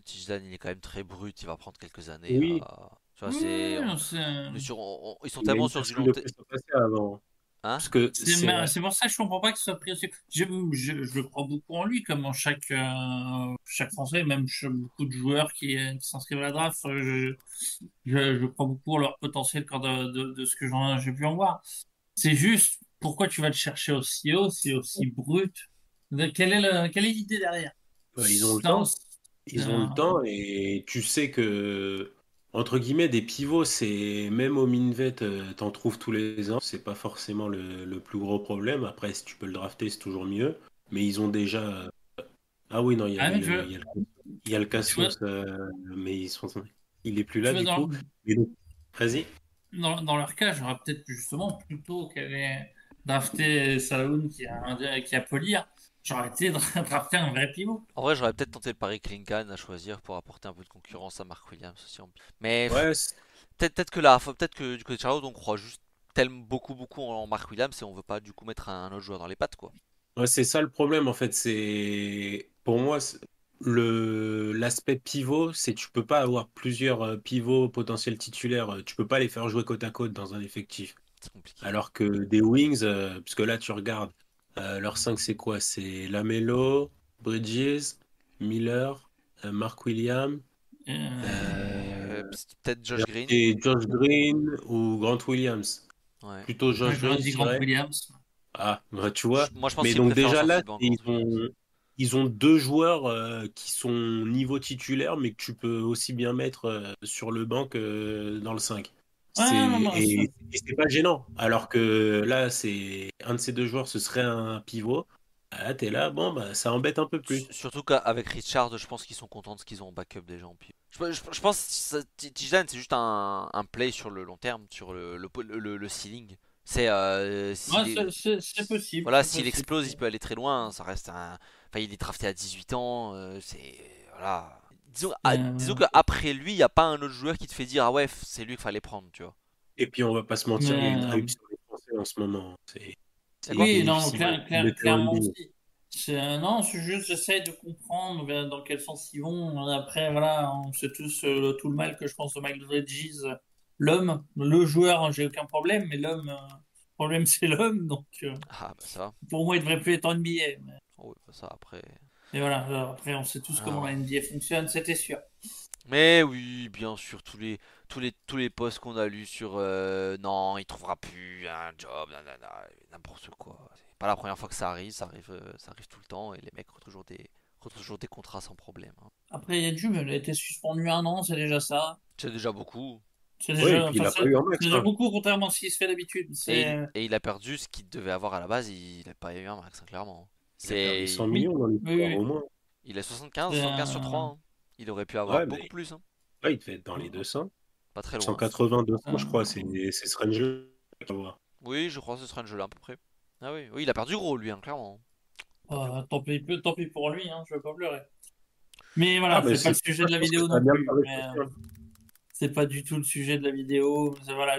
Tijan il est quand même très brut, il va prendre quelques années Oui, à. Tu vois, Oui, c'est. oui, c'est On est sur, ils sont il y a tellement une sur du personne long de terme. plus à passer avant. Hein? Parce que c'est c'est pour ça que je comprends pas que ce soit pris aussi. Je crois beaucoup en lui, comme en chaque Français, même beaucoup de joueurs qui s'inscrivent à la draft. Je crois beaucoup en leur potentiel quand de ce que j'ai pu en voir. C'est juste, pourquoi tu vas le chercher aussi haut, c'est aussi brut. Quelle est l'idée derrière? ils ont le Non, temps. Ils ont le temps et tu sais que, entre guillemets, des pivots, c'est même au Minvet, t'en trouves tous les ans. C'est pas forcément le plus gros problème. Après, si tu peux le drafter, c'est toujours mieux. Mais ils ont déjà. Ah oui, non, ah, il y a le tu vois, Cassius, mais il est plus tu là vois, du coup. Et donc, vas-y. dans leur cas, j'aurais peut-être justement plutôt qu'aller drafter Salahoun qui a Polir, j'aurais été drafter un vrai pivot. En vrai, j'aurais peut-être tenté le pari Klinkan à choisir pour apporter un peu de concurrence à Mark Williams aussi. Mais Ouais, peut-être que là, peut-être que du côté de Charlotte, on croit juste tellement beaucoup en Mark Williams et on veut pas du coup mettre un autre joueur dans les pattes quoi. ouais, c'est ça le problème en fait. C'est pour moi l'aspect pivot, c'est tu peux pas avoir plusieurs pivots potentiels titulaires. Tu peux pas les faire jouer côte à côte dans un effectif. C'est compliqué. Alors que des wings, parce que là tu regardes, leur 5 c'est quoi? C'est Lamelo, Bridges, Miller, Mark Williams, Euh, Peut-être Josh Green. et Josh Green ou Grant Williams. Ouais. Plutôt Moi, Josh j'aurais Green, dit je Grant dirais. Williams. Ah, bah, tu vois. Moi, je pense Mais qu'il donc préfère un déjà sortie là, de banc, Grant Williams. ils ont deux joueurs qui sont niveau titulaire, mais que tu peux aussi bien mettre sur le banc que dans le 5. Ouais, non, non, Et c'est pas gênant. Alors que là, c'est un de ces deux joueurs, ce serait un pivot. Ah, là, t'es là, bon, bah, ça embête un peu plus. Surtout qu'avec Richard, je pense qu'ils sont contents de ce qu'ils ont en backup déjà en pied. Je pense que Tijan c'est juste un play sur le long terme, sur le ceiling. C'est ouais, c'est possible, voilà, c'est s'il possible. explose, il peut aller très loin. Ça reste un. Enfin, il est drafté à 18 ans. C'est voilà. Disons Euh, qu'après lui, il n'y a pas un autre joueur qui te fait dire ah ouais, c'est lui qu'il fallait prendre, tu vois. Et puis, on va pas se mentir, il y a une hype mais, sur les Français en ce moment. C'est Il quoi? est oui, non, difficile de le mettre en clairement NBA. aussi. Non, c'est juste, j'essaie de comprendre dans quel sens ils vont. Après, voilà, on sait tous tout le mal que je pense de Miles Bridges. L'homme, le joueur, j'ai aucun problème, mais l'homme, le problème c'est l'homme. Donc, Ah bah ça. pour moi, il devrait plus être en NBA. Oh, ouais, bah ça après. Mais voilà, après, on sait tous comment Alors, la NBA fonctionne, c'était sûr. mais oui, bien sûr, tous les posts qu'on a lus sur non, il trouvera plus un job, nanana, n'importe quoi. C'est pas la première fois que ça arrive tout le temps et les mecs retrouvent toujours des contrats sans problème, hein. Après, il y a Jum, elle a été suspendue un an, c'est déjà ça. C'est déjà beaucoup. Oui, et puis il Enfin, a pas eu un c'est max, déjà hein. beaucoup contrairement à ce qui se fait d'habitude. Et il a perdu ce qu'il devait avoir à la base, il n'a pas eu un max, hein, clairement. Il a perdu 100 Il, Oui, millions dans oui, l'histoire, au oui. moins. il a 75, C'est 75 sur 3, hein. Il aurait pu avoir Ouais, beaucoup mais plus, hein. ouais, il devait être dans les 200. Pas très loin. 180, 200, je crois, euh, c'est ce range-là. À voir. Oui, je crois que ce sera un jeu là à peu près. Ah oui, oui, il a perdu gros lui, hein, clairement. Pas plus loin. tant pis pour lui, hein, je vais pas pleurer. Mais Ah, voilà, mais c'est pas c'est le sujet ça, de je la pense que vidéo ça a non bien plus. parlé de Mais ça. c'est pas du tout le sujet de la vidéo. Voilà,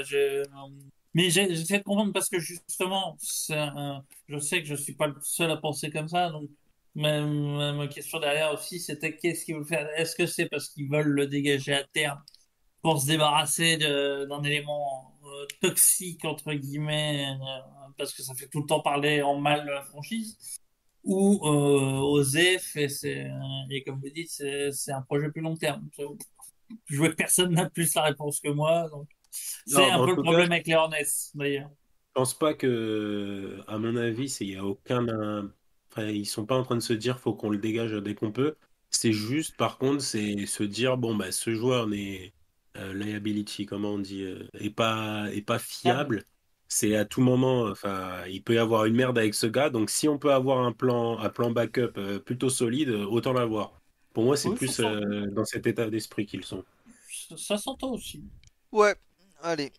mais j'essaie de comprendre parce que justement, je sais que je suis pas le seul à penser comme ça. Donc, ma question derrière aussi, c'était qu'est-ce qu'ils veulent faire? Est-ce que c'est parce qu'ils veulent le dégager à terme pour se débarrasser d'un élément toxique, entre guillemets, parce que ça fait tout le temps parler en mal de la franchise, ou oser, et comme vous dites, c'est un projet plus long terme. Je vois que personne n'a plus la réponse que moi, donc c'est Non, un mais en peu le tout cas, problème avec les Hornets, d'ailleurs. pense pas que, à mon avis, il y a aucun. Enfin, ils sont pas en train de se dire faut qu'on le dégage dès qu'on peut. C'est juste, par contre, c'est se dire bon, bah, ce joueur n'est liability, comment on dit, est pas Fiable. fiable. C'est à tout moment, enfin, il peut y avoir une merde avec ce gars. Donc, si on peut avoir un plan backup plutôt solide, autant l'avoir. Pour moi, c'est Oui, plus dans cet état d'esprit qu'ils sont. ça s'entend aussi. Ouais, allez,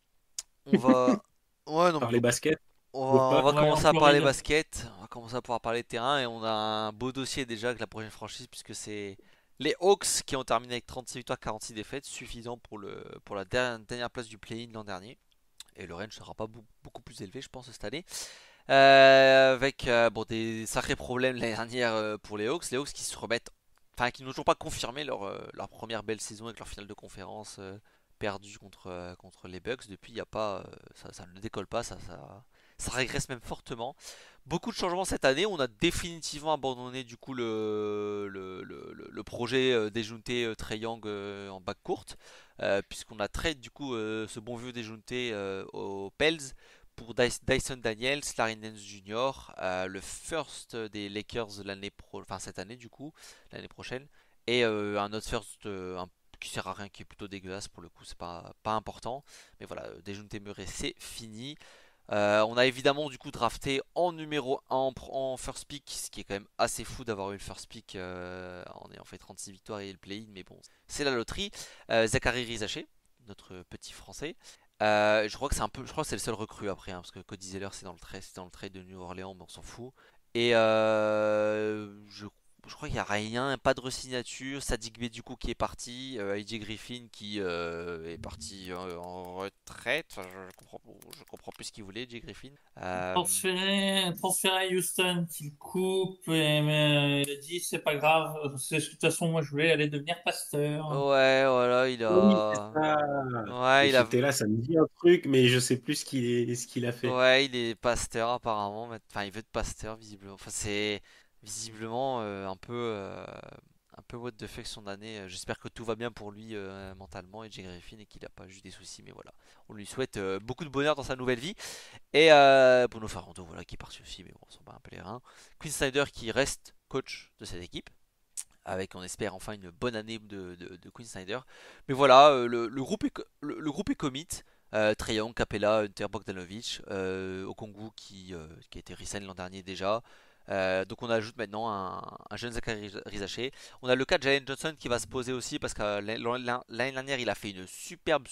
on va. Ouais, non, mais Par les baskets, toujours on pas. va Ouais, en commencer à parler Floride. basket, on va commencer à pouvoir parler terrain et on a un beau dossier déjà avec la prochaine franchise puisque c'est les Hawks qui ont terminé avec 36 victoires, 46 défaites, suffisant pour la dernière place du play-in l'an dernier. Et le range sera pas beaucoup plus élevé, je pense, cette année. Avec bon, des sacrés problèmes l'année dernière pour les Hawks. Les Hawks qui se remettent, enfin, qui n'ont toujours pas confirmé leur première belle saison avec leur finale de conférence perdue contre les Bucks. Depuis, il y a pas, ça ne décolle pas, ça régresse même fortement. Beaucoup de changements cette année. On a définitivement abandonné du coup le projet déjounté Trae Young en back courte, puisqu'on a trade du coup ce bon vieux déjounté aux Pels pour Dyson Daniels, Larry Nance Jr., le first des Lakers enfin cette année du coup, l'année prochaine, et un autre first qui sert à rien, qui est plutôt dégueulasse pour le coup, c'est pas important, mais voilà, déjounté Murray c'est fini. On a évidemment du coup drafté en numéro 1 en first pick, ce qui est quand même assez fou d'avoir eu le first pick en ayant fait 36 victoires et le play-in, mais bon, c'est la loterie. Zachary Rizaché, notre petit français. Je crois que je crois que c'est le seul recrue après, hein, parce que Cody Zeller c'est dans le trade de New Orleans, mais on s'en fout. Et je crois qu'il n'y a rien, pas de resignature. Sadik Bey du coup qui est parti, AJ Griffin qui est parti en retraite. Enfin, je comprends plus ce qu'il voulait, AJ Griffin. Transféré à Houston, qu'il coupe, mais il a dit c'est pas grave, de toute façon moi je voulais aller devenir pasteur. Ouais, voilà, Oui, c'est ça. ouais, J'étais là, ça me dit un truc, mais je sais plus ce qu'il a fait. ouais, il est pasteur apparemment. Enfin, il veut être pasteur visiblement. Enfin, c'est visiblement un peu what the fuck son année. J'espère que tout va bien pour lui mentalement et Jay Griffin et qu'il a pas juste des soucis. Mais voilà, on lui souhaite beaucoup de bonheur dans sa nouvelle vie. Et Bruno Ferrando, voilà, qui est parti aussi, mais bon, on s'en bat un peu les reins. Quinn Snyder qui reste coach de cette équipe avec on espère enfin une bonne année de Quinn Snyder. Mais voilà, le groupe est commit. Trae Young, Capella, Hunter Bogdanovic, Okongwu qui a été resign l'an dernier déjà. Donc on ajoute maintenant un jeune Zachary Rizaché. On a le cas de Jalen Johnson qui va se poser aussi parce que l'année dernière il a fait une superbe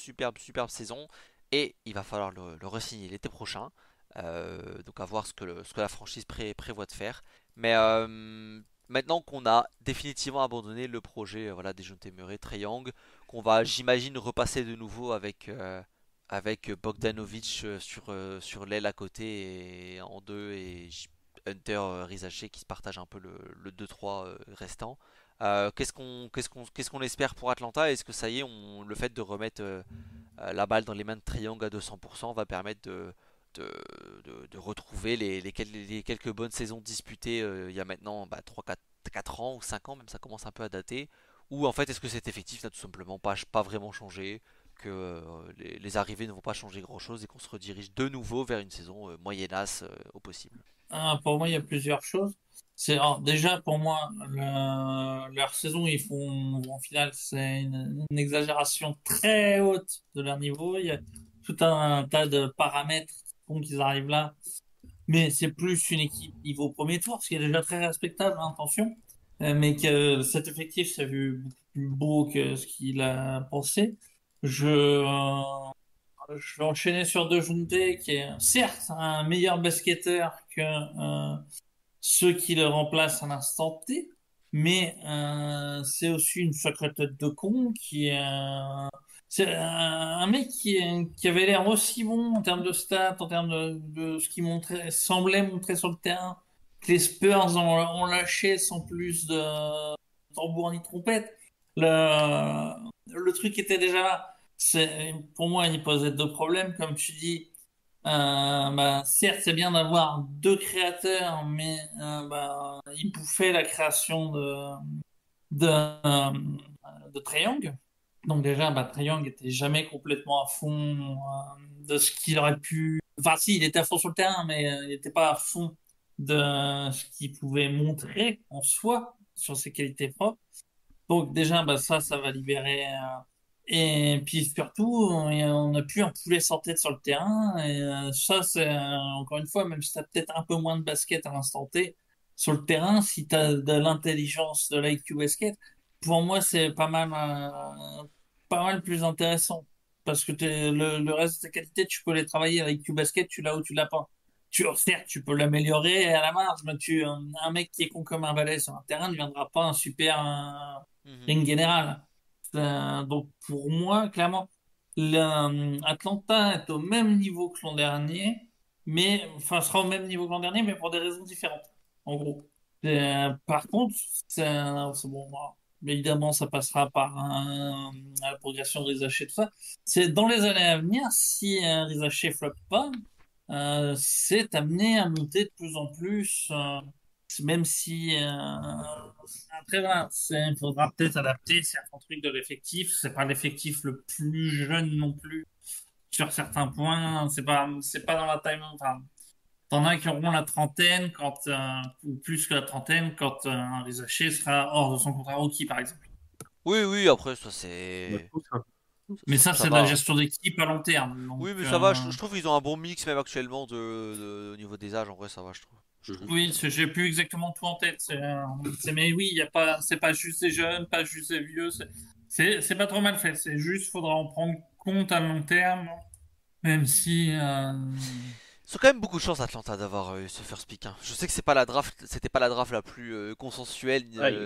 saison et il va falloir le re-signer l'été prochain. Donc à voir ce que la franchise prévoit de faire. Mais maintenant qu'on a définitivement abandonné le projet voilà, des jeunes Murray, Trae Young, qu'on va j'imagine repasser de nouveau avec Bogdanovic sur l'aile à côté et en deux et Hunter Rizaché qui se partage un peu le 2-3 restant. Qu'est-ce qu'on espère pour Atlanta? Est-ce que ça y est, le fait de remettre la balle dans les mains de Triangle à 200% va permettre de, de retrouver les quelques bonnes saisons disputées il y a maintenant 4 ans ou 5 ans, même ça commence un peu à dater? Ou en fait, est-ce que cet effectif n'a tout simplement pas vraiment changé, que les arrivées ne vont pas changer grand-chose et qu'on se redirige de nouveau vers une saison moyennasse au possible? Ah, pour moi, il y a plusieurs choses. Alors, déjà, pour moi, leur saison, ils font en finale, c'est une exagération très haute de leur niveau. Il y a tout un tas de paramètres qui font qu'ils arrivent là. Mais c'est plus une équipe niveau premier tour, ce qui est déjà très respectable, hein, attention. Mais que cet effectif s'est vu beaucoup plus beau que ce qu'il a pensé. Je vais enchaîner sur De Jonte, qui est certes un meilleur basketteur que ceux qui le remplacent à l'instant T, mais c'est aussi une sacrée tête de con qui est c'est un mec qui avait l'air aussi bon en termes de stats, en termes de ce qu'il semblait montrer sur le terrain, que les Spurs ont lâché sans plus de tambour ni trompette. Le truc était déjà là. Pour moi, il posait deux problèmes, comme tu dis. Certes, c'est bien d'avoir deux créateurs, mais il bouffait la création de, euh, de Trae Young. Donc déjà, Trae Young était jamais complètement à fond de ce qu'il aurait pu Enfin, si, il était à fond sur le terrain, mais il n'était pas à fond de ce qu'il pouvait montrer en soi sur ses qualités propres. Donc déjà, bah, ça va libérer. Et puis surtout, on n'a plus un poulet sans tête sur le terrain. Et ça, c'est encore une fois, même si tu as peut-être un peu moins de basket à l'instant T sur le terrain, si tu as de l'intelligence, de l'IQ basket, pour moi, c'est pas mal plus intéressant. Parce que le reste de tes qualités, tu peux les travailler à l'IQ basket, tu l'as ou tu l'as pas. Certes, tu peux l'améliorer à la marge, mais un mec qui est con comme un balai sur un terrain ne deviendra pas un super Mhm. ring général. Donc pour moi, clairement, Atlanta est au même niveau que l'an dernier, mais enfin sera au même niveau que l'an dernier, mais pour des raisons différentes. En gros. Par contre, c'est bon. Bon, évidemment, ça passera par la progression de Rizaché, tout ça. C'est dans les années à venir, si Rizaché floppe pas, c'est amené à monter de plus en plus. Même si après voilà, il faudra peut-être adapter certains trucs de l'effectif. C'est pas l'effectif le plus jeune non plus sur certains points. C'est pas dans la time. Enfin, t'en as qui auront la trentaine ou plus que la trentaine quand les Haché sera hors de son contrat rookie par exemple. Oui, oui, après, ça Bah, c'est. tous, hein. Mais ça Ça c'est de la va. gestion d'équipe à long terme. Donc Oui, mais ça va, je trouve qu'ils ont un bon mix même actuellement au niveau des âges, en vrai, ça va, je trouve. Je trouve Mhm. que oui, ça va. j'ai plus exactement tout en tête. Mais oui, il y a pas, c'est pas juste des jeunes, pas juste des vieux. C'est pas trop mal fait. C'est juste, faudra en prendre compte à long terme, même si. Ils ont quand même beaucoup de chance Atlanta d'avoir ce first pick, hein. Je sais que c'est pas la draft, c'était pas la draft la plus consensuelle Aïe.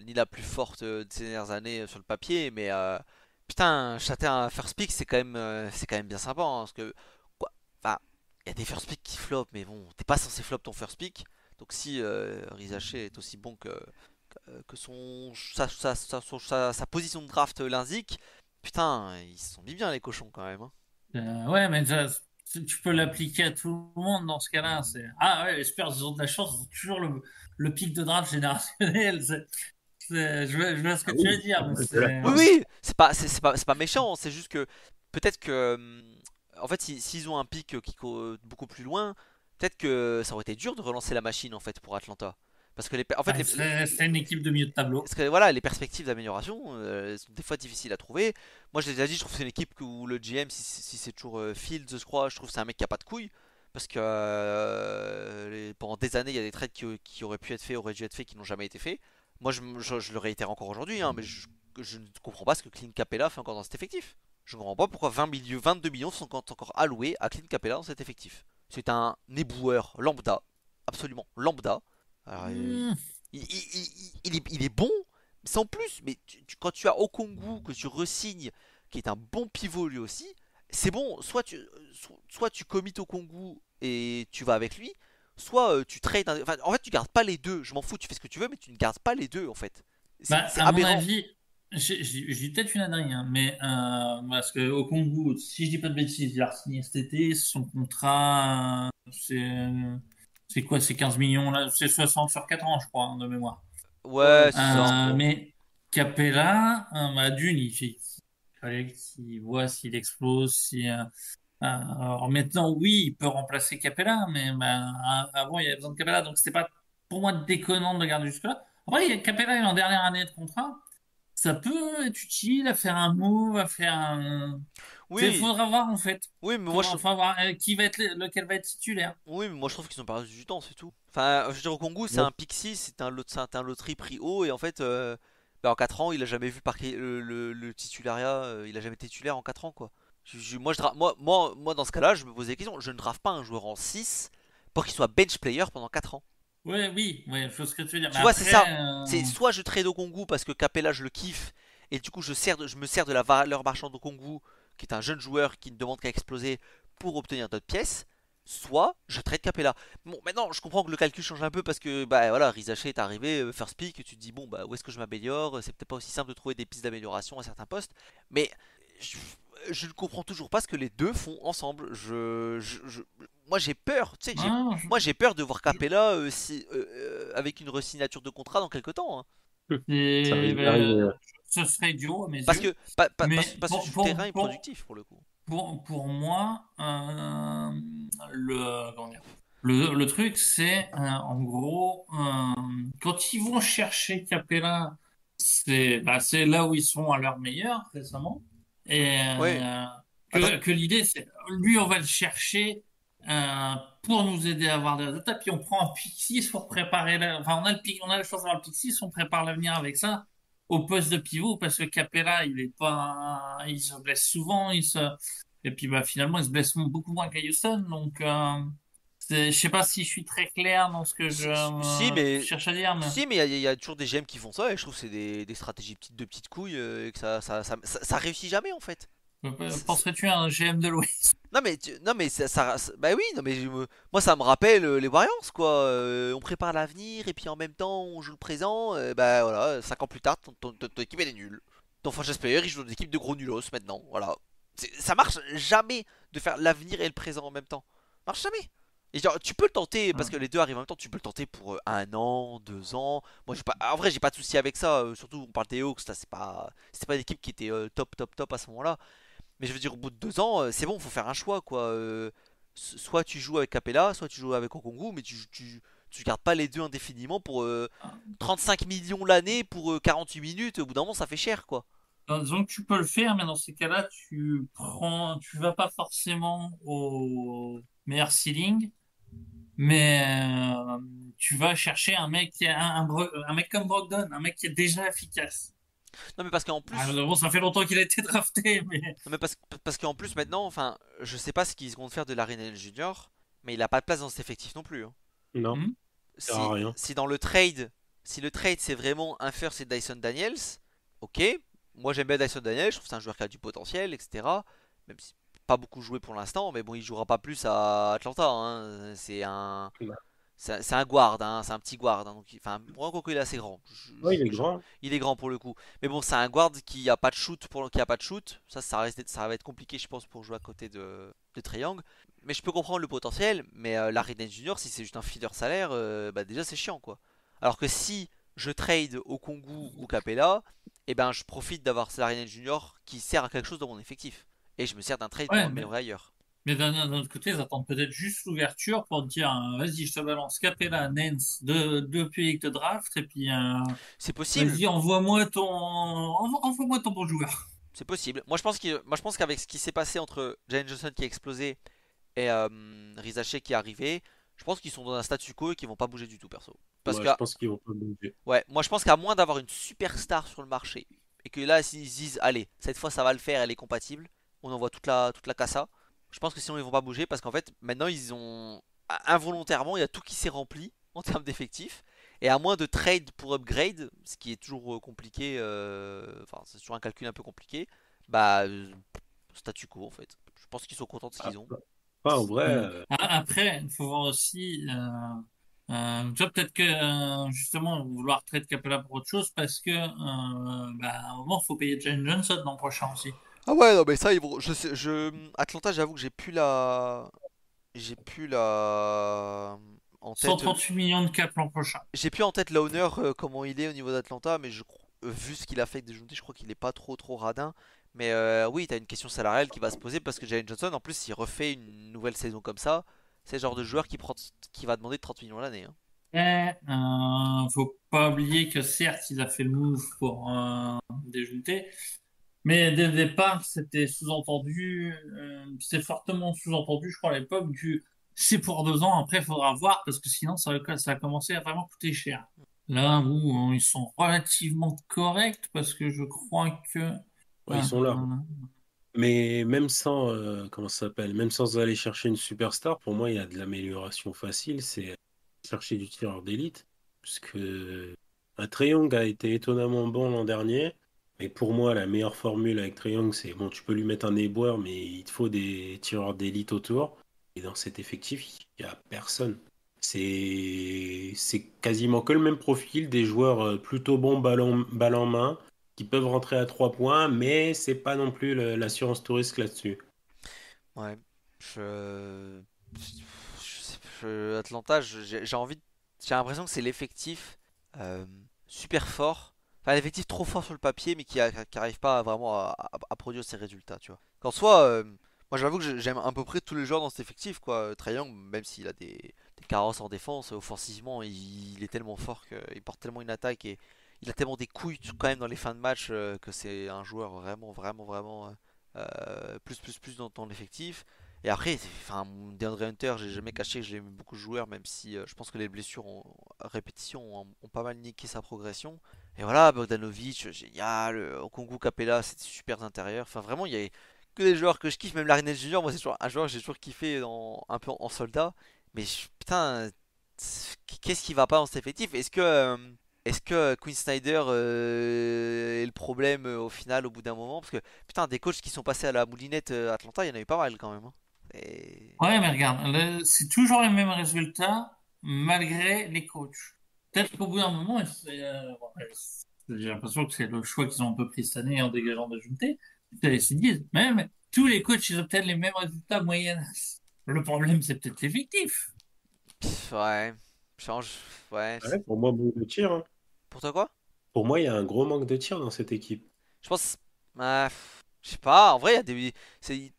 ni la plus forte de ces dernières années sur le papier, mais putain, chater un first pick c'est quand même bien sympa, hein, parce que quoi, enfin, il y a des first picks qui flop, mais bon, t'es pas censé flop ton first pick. Donc si Rizaché est aussi bon que sa position de draft l'indique, putain, ils se sont mis bien les cochons quand même, hein. Ouais, mais tu peux l'appliquer à tout le monde dans ce cas-là. Ah ouais, les Spurs, ils ont de la chance, ils ont toujours le pic de draft générationnel. Je vois ce que Ah tu veux oui, dire, mais de la Oui, chance. oui, c'est pas méchant, c'est juste que peut-être que, en fait, s'ils ont un pic qui court beaucoup plus loin, peut-être que ça aurait été dur de relancer la machine en fait pour Atlanta. Parce que en fait, bah, c'est une équipe de milieu de tableau. parce que, voilà, les perspectives d'amélioration sont des fois difficiles à trouver. Moi, je l'ai déjà dit, je trouve que c'est une équipe où le GM, si c'est toujours Fields, je crois, je trouve que c'est un mec qui a pas de couilles. Parce que pendant des années, il y a des trades qui auraient dû être faits, qui n'ont jamais été faits. Moi, je le réitère encore aujourd'hui, hein, mais je ne comprends pas ce que Clint Capella fait encore dans cet effectif. Je ne comprends pas pourquoi 22 millions sont encore alloués à Clint Capella dans cet effectif. C'est un éboueur lambda, absolument lambda. Alors, Hmm. il est bon, mais sans plus. Mais quand tu as Okongu, que tu resignes, qui est un bon pivot lui aussi, c'est bon. Soit tu commits Okongu et tu vas avec lui, soit tu trades. Enfin, en fait, tu gardes pas les deux. Je m'en fous, tu fais ce que tu veux, mais tu ne gardes pas les deux en fait. C'est Bah, c'est à mon aberrant. avis, je dis peut-être une ânerie, hein, mais parce que au Congo, si je dis pas de bêtises, il a signé cet été, son contrat, c'est quoi, c'est 15 millions là, c'est 60 sur 4 ans, je crois, hein, de mémoire. Ouais, c'est Ouais, ça. c'est ça. Mais Capella, bah, d'une, il fallait qu'il voit s'il explose, si, alors maintenant, oui, il peut remplacer Capella, mais bah, avant, il y avait besoin de Capella, donc c'était pas pour moi déconnant de le garder jusque-là. Après, Capella est en dernière année de contrat. Ça peut être utile à faire un move, à faire un. Il Oui, faudra voir en fait. oui, mais Faudra voir qui va être lequel va être titulaire. moi je trouve qu'ils ont perdu du temps, c'est tout. Enfin, je veux dire, Okongu, c'est Moi, un pixie, c'est un loterie prix haut, et en fait, bah, en 4 ans, il a jamais vu le titulariat, il a jamais été titulaire en 4 ans, quoi. Moi, dans ce cas-là, je me pose des questions. Je ne drave pas un joueur en 6 pour qu'il soit bench player pendant 4 ans. Ouais, oui, ouais, je vois ce que tu veux dire. Mais Tu vois, c'est après, ça. C'est soit je trade Okongu parce que Capella, je le kiffe, et du coup, je me sers de la valeur marchande d'Okongu, qui est un jeune joueur qui ne demande qu'à exploser pour obtenir d'autres pièces, soit je trade Capella. Bon, maintenant, je comprends que le calcul change un peu parce que, bah voilà, Rizaché est arrivé, first pick, et tu te dis, bon, bah où est-ce que je m'améliore? C'est peut-être pas aussi simple de trouver des pistes d'amélioration à certains postes, mais je, je ne comprends toujours pas ce que les deux font ensemble. Moi, j'ai peur, tu sais, non, moi j'ai peur de voir Capella avec une resignature de contrat dans quelques temps, hein. ça risque ben, d'arriver. ce serait idiot à mes Parce yeux. que, Mais parce que sur le terrain, il est productif pour le coup. pour moi, comment dire, le truc, c'est en gros, quand ils vont chercher Capella, c'est là où ils sont à leur meilleur récemment. Et Ouais. Attends, que l'idée, c'est lui, on va le chercher pour nous aider à avoir des résultats. Puis on prend un Pick 6 pour préparer enfin, on a la chance d'avoir le Pick 6, on prépare l'avenir avec ça au poste de pivot parce que Capella, il est pas, il se blesse souvent, et puis bah, finalement, il se blesse beaucoup moins qu'à Houston. Donc, je sais pas si je suis très clair dans ce que je si, mais cherche à dire, mais si, mais il y a toujours des GM qui font ça et je trouve que c'est des stratégies de petites couilles et que ça réussit jamais en fait. penserais-tu à un GM de l'Ouest? Non mais non mais bah oui, non mais moi ça me rappelle les Warriors quoi. On prépare l'avenir et puis en même temps on joue le présent. Bah voilà, 5 ans plus tard ton équipe elle est nulle. Ton franchise player il joue dans une équipe de gros nulos maintenant. Voilà, ça marche jamais de faire l'avenir et le présent en même temps. Ça marche jamais. Et genre tu peux le tenter parce que les deux arrivent en même temps. Tu peux le tenter pour 1 an, 2 ans. Moi j'ai pas, en vrai j'ai pas de souci avec ça. Surtout on parle des Hawks, là c'était pas une équipe qui était top à ce moment-là. Mais je veux dire, au bout de 2 ans, c'est bon, faut faire un choix, quoi. Soit tu joues avec Capella, soit tu joues avec Okongu, mais tu gardes pas les deux indéfiniment pour 35 millions l'année pour 48 minutes. Au bout d'un moment, ça fait cher, quoi. Disons que tu peux le faire, mais dans ces cas-là, tu vas pas forcément au meilleur ceiling, mais tu vas chercher un mec un mec comme Brogdon, un mec qui est déjà efficace. Non, mais parce qu'en Ah, plus, bon, ça fait longtemps qu'il a été drafté, mais non, mais parce qu'en plus maintenant, enfin, je sais pas ce qu'ils comptent faire de Larry Junior, mais il a pas de place dans cet effectif non plus, hein. Non, Hmm. ça sert à Si, rien. si dans le trade, si le trade c'est vraiment un first et Dyson Daniels, ok. Moi j'aime bien Dyson Daniels, je trouve que c'est un joueur qui a du potentiel, etc. Même si pas beaucoup joué pour l'instant, mais bon, il jouera pas plus à Atlanta, hein. C'est un guard, hein, c'est un petit guard, hein, donc, enfin, moi, quoi qu'il est assez grand. Ouais, il est grand. Il est grand pour le coup. Mais bon, c'est un guard qui a pas de shoot qui a pas de shoot. Ça va être compliqué, je pense, pour jouer à côté de Trae Young. Mais je peux comprendre le potentiel. Mais Larry Nance Jr., si c'est juste un feeder salaire, bah déjà c'est chiant quoi. Alors que si je trade au Kongu ou Capella, et ben je profite d'avoir Larry Nance Jr. qui sert à quelque chose dans mon effectif. Et je me sers d'un trade pour ouais, m'améliorer ailleurs. mais d'un autre côté, ils attendent peut-être juste l'ouverture pour te dire, vas-y, je te balance Capella, Nance, deux pics de draft, et puis C'est possible. vas-y, envoie-moi ton bon joueur. C'est possible. Moi, je pense qu'avec ce qui s'est passé entre Jalen Johnson qui a explosé et Rizaché qui est arrivé, je pense qu'ils sont dans un statu quo et qu'ils vont pas bouger du tout, perso. Parce Moi, que, je pense qu'ils vont pas bouger. ouais, moi je pense qu'à moins d'avoir une superstar sur le marché et que là, s'ils se disent, allez, cette fois ça va le faire, elle est compatible, on envoie toute la cassa. Je pense que sinon ils vont pas bouger parce qu'en fait, maintenant ils ont involontairement, il y a tout qui s'est rempli en termes d'effectifs. Et à moins de trade pour upgrade, ce qui est toujours compliqué, enfin c'est toujours un calcul un peu compliqué, bah statu quo en fait. Je pense qu'ils sont contents de ce Ah, qu'ils ont. en vrai, Après, il faut voir aussi, tu vois, peut-être que justement, vouloir trade Capella pour autre chose parce que, bah, à un moment, il faut payer Jalen Johnson l'an prochain aussi. Ah ouais, non mais ça ils vont. Atlanta, j'avoue que j'ai plus la en tête. 138 millions de cap l'an prochain. J'ai plus en tête l'owner comment il est au niveau d'Atlanta, mais vu ce qu'il a fait avec Dejounte, je crois qu'il est pas trop radin. Mais oui, t'as une question salariale qui va se poser parce que Jalen Johnson, en plus, s'il refait une nouvelle saison comme ça, c'est le genre de joueur qui va demander 30 millions l'année, hein. Faut pas oublier que certes, il a fait le move pour déjouter, mais dès le départ, c'était sous-entendu, c'est fortement sous-entendu, je crois, à l'époque, du c'est pour 2 ans, après, il faudra voir, parce que sinon, ça a commencé à vraiment coûter cher. Là où ils sont relativement corrects, parce que je crois que ouais, ils euh, sont là. Mais même sans, comment ça s'appelle, même sans aller chercher une superstar, pour moi, il y a de l'amélioration facile, c'est chercher du tireur d'élite. Parce que un Trae Young a été étonnamment bon l'an dernier. Mais pour moi, la meilleure formule avec Trae Young, c'est bon, tu peux lui mettre un éboueur, mais il te faut des tireurs d'élite autour. Et dans cet effectif, il n'y a personne. C'est quasiment que le même profil, des joueurs plutôt bons balle en main, qui peuvent rentrer à 3 points, mais c'est pas non plus l'assurance touriste là-dessus. Ouais. Atlanta, j'ai j'ai l'impression que c'est l'effectif euh, super fort. Enfin, l'effectif trop fort sur le papier, mais qui arrive pas vraiment à produire ses résultats, tu vois. Qu'en soit, Moi j'avoue que j'aime à peu près tous les joueurs dans cet effectif quoi. Trae Young, même s'il a des carences en défense, offensivement il est tellement fort qu'il porte tellement une attaque et il a tellement des couilles quand même dans les fins de match que c'est un joueur vraiment plus dans l'effectif. Et après, enfin, DeAndre Hunter, j'ai jamais caché que je l'aimais beaucoup joueur, même si je pense que les blessures à répétition ont pas mal niqué sa progression. Et voilà, Bogdanovic, génial, Okongwu Capella, c'était super intérieur. Enfin, vraiment, il y a que des joueurs que je kiffe, même Larry Junior, moi c'est toujours un joueur que j'ai toujours kiffé un peu en soldat. Mais putain, qu'est-ce qui va pas dans cet effectif? Est-ce que Quinn Snyder est le problème au final au bout d'un moment? Parce que putain, des coachs qui sont passés à la moulinette Atlanta, il y en a eu pas mal quand même, hein. Et... Ouais, mais regarde, c'est toujours les mêmes résultats malgré les coachs. Peut-être qu'au bout d'un moment, ouais, j'ai l'impression que c'est le choix qu'ils ont un peu pris cette année en dégageant de Junté. Ils se disent, même tous les coachs, ils ont peut-être les mêmes résultats moyens. Le problème, c'est peut-être l'effectif. Ouais, change. Ouais. Ouais, pour moi, manque de tir, hein. Pour toi quoi? Pour moi, il y a un gros manque de tir dans cette équipe. Je pense. Je sais pas, en vrai, il y a des.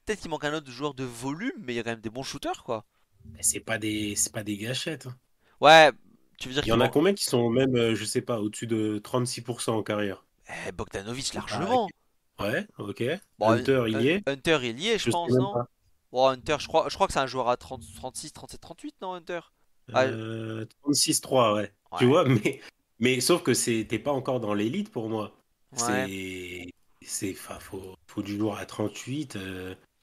Peut-être qu'il manque un autre joueur de volume, mais il y a quand même des bons shooters quoi. Mais c'est pas des gâchettes, hein. Ouais, tu veux dire Il y qu'il en a manque. combien qui sont même, je sais pas, au-dessus de 36% en carrière? Bogdanovic C'est pas- largement. Ouais, ok. Bon, Hunter, il y est? Hunter il y est, je Je sais pense, même non? pas. Bon, Hunter, je crois que c'est un joueur à 30, 36, 37, 38, non, Hunter? Ah, 36-3, ouais. Tu ouais, vois, mais sauf que t'es pas encore dans l'élite pour moi. ouais, Enfin, faut du joueur à 38.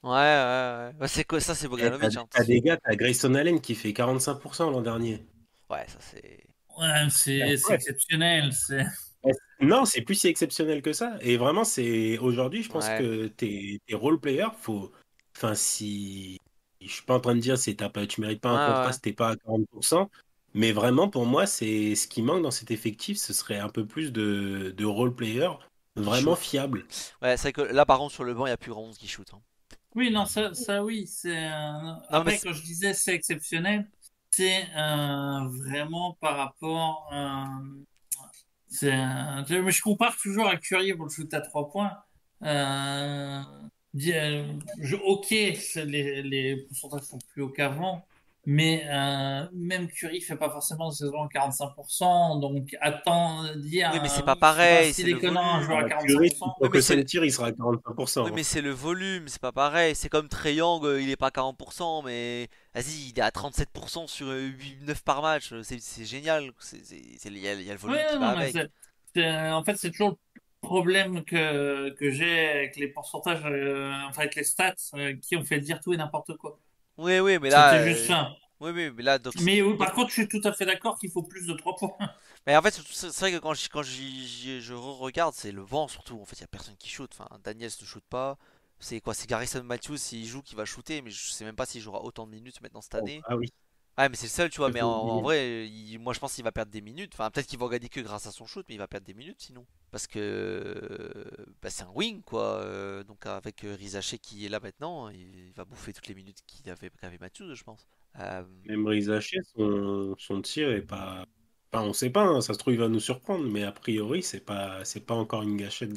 ouais. Ouais, c'est quoi ça, c'est T'as, Bogdanovic, hein. t'as des gars, t'as Grayson Allen qui fait 45% l'an dernier. Ouais, ça c'est. Ouais, c'est Ouais. exceptionnel. Non, c'est plus si exceptionnel que ça. Et vraiment, c'est aujourd'hui, je pense Ouais, que tes role players, faut. Enfin, si. Je suis pas en train de dire si tu mérites pas un contrat ouais. si t'es pas à 40%. Mais vraiment, pour moi, c'est ce qui manque dans cet effectif, ce serait un peu plus de role players Qui vraiment shoot. fiables. Ouais, c'est vrai que là, par contre, sur le banc, il y a plus grand monde qui shoot, hein. Oui, non, ça oui. Non, mais Après, quand je disais c'est exceptionnel, c'est vraiment par rapport. Mais je compare toujours à Curry pour le shoot à 3 points. Euh, ok, les pourcentages sont plus hauts qu'avant, mais même Curry fait pas forcément une saison à 45%, donc attends, oui, mais c'est pas c'est pas pareil, si c'est le déconnant un joueur volume. à Curry, s'il 45%. Oui, faut mais que c'est ça le... le tire, il sera à Oui, 45%, mais hein. c'est le volume, c'est pas pareil. C'est comme Trae Young, il est pas à 40%, mais vas-y, il est à 37% sur 9 par match. C'est génial. Il y a le Oui, volume qui va non, mais avec. en fait, c'est toujours le problème que j'ai avec les pourcentages, enfin avec les stats qui ont fait dire tout et n'importe quoi. Oui, mais là, C'était juste ça. oui, mais là, donc, Mais oui, donc, par contre, je suis tout à fait d'accord qu'il faut plus de 3 points. mais en fait, c'est vrai que je regarde, c'est le vent surtout. En fait, il y a personne qui shoot. Enfin, Daniels ne shoot pas. C'est quoi? C'est Garrison Matthews s'il joue qui va shooter, mais je sais même pas s'il jouera autant de minutes maintenant cette Oh, année. ah oui, Ouais, mais c'est le seul, tu vois. il Mais faut en oublier. vrai, moi je pense qu'il va perdre des minutes. Enfin, peut-être qu'il va en gagner que grâce à son shoot, mais il va perdre des minutes sinon. Parce que bah, c'est un wing, quoi. Donc avec Rizaché qui est là maintenant, il va bouffer toutes les minutes qu'avait Matthews, je pense. Euh, Même Rizaché, son tir est pas. Enfin, on sait pas, hein, ça se trouve, il va nous surprendre, mais a priori, c'est pas encore une gâchette.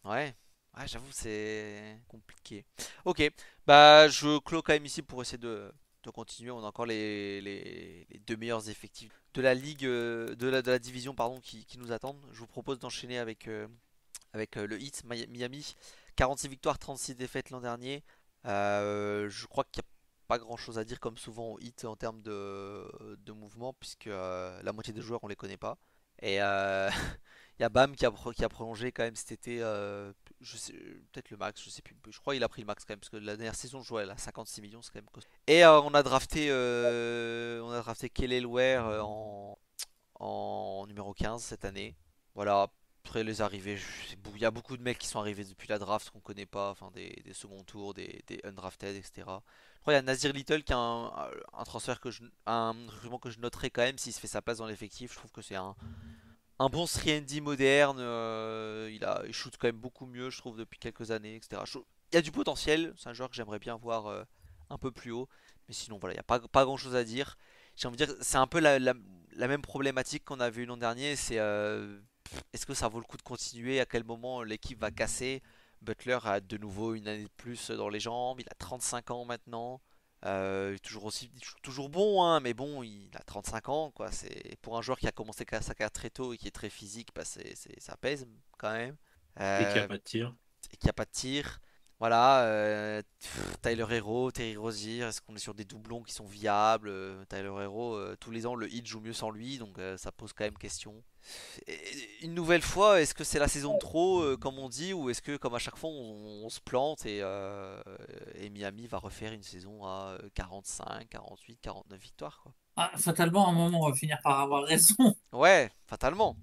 ouais, ouais, j'avoue, c'est compliqué. Ok, bah je clôt quand même ici pour essayer de continuer. On a encore les deux meilleurs effectifs de la ligue, de la division, pardon, qui nous attendent. Je vous propose d'enchaîner avec le Heat Miami. 46 victoires, 36 défaites l'an dernier. Je crois qu'il n'y a pas grand chose à dire comme souvent au Heat en termes de mouvement, puisque la moitié des joueurs on les connaît pas. Et il y a Bam qui a prolongé quand même cet été, je sais, peut-être le max, je sais plus. Je crois qu'il a pris le max quand même, parce que la dernière saison je jouais à 56 millions, c'est quand même costaud. Et on a drafté Kelly Ware en numéro 15 cette année. Voilà, après les arrivées, il y a beaucoup de mecs qui sont arrivés depuis la draft qu'on connaît pas, enfin des second tours, des undrafted, etc. Je crois qu'il y a Nazir Little qui a un transfert un recrutement que je noterai quand même s'il se fait sa place dans l'effectif. Je trouve que c'est un bon 3&D moderne. Il shoot quand même beaucoup mieux, je trouve, depuis quelques années, etc. Il y a du potentiel, c'est un joueur que j'aimerais bien voir un peu plus haut. Mais sinon, voilà, il n'y a pas grand chose à dire. J'ai envie de dire, c'est un peu la même problématique qu'on a vu l'an dernier. C'est est-ce que ça vaut le coup de continuer? À quel moment l'équipe va casser? Butler a de nouveau une année de plus dans les jambes. Il a 35 ans maintenant. Toujours bon, hein, mais bon, il a 35 ans, quoi. C'est pour un joueur qui a commencé sa carrière très tôt et qui est très physique, bah ça pèse quand même. Et qu'il n'y a Euh, pas de tir. et qu'il n'y a pas de tir. Voilà, Tyler Hero, Terry Rozier, est-ce qu'on est sur des doublons qui sont viables? Tyler Hero, tous les ans, le Heat joue mieux sans lui, donc ça pose quand même question. Une nouvelle fois, est-ce que c'est la saison de trop, comme on dit, ou est-ce que, comme à chaque fois, on se plante et Miami va refaire une saison à 45, 48, 49 victoires, quoi. Ah, fatalement, à un moment, on va finir par avoir raison. Ouais, fatalement.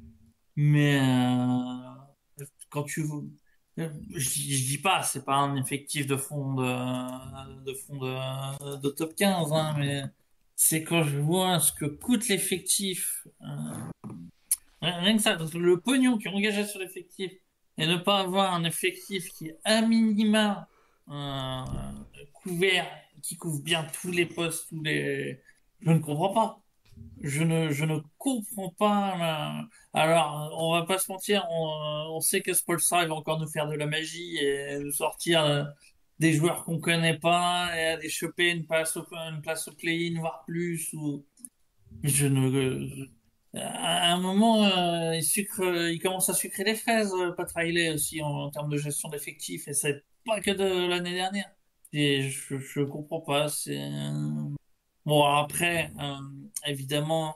Mais quand tu... je dis pas, c'est pas un effectif de top 15, hein, mais c'est quand je vois ce que coûte l'effectif, rien que ça, le pognon qui est engagé sur l'effectif, et ne pas avoir un effectif qui est à minima euh, couvert, qui couvre bien tous les postes, je ne comprends pas. Je ne comprends pas. Alors, on va pas se mentir, on sait que Spolstra il va encore nous faire de la magie et nous sortir des joueurs qu'on connaît pas et aller choper une place au play-in, voire plus. Je ne, à un moment, il commence à sucrer les fraises, Pat Riley aussi en termes de gestion d'effectifs et c'est pas que de l'année dernière. Et je comprends pas. Bon, après, évidemment,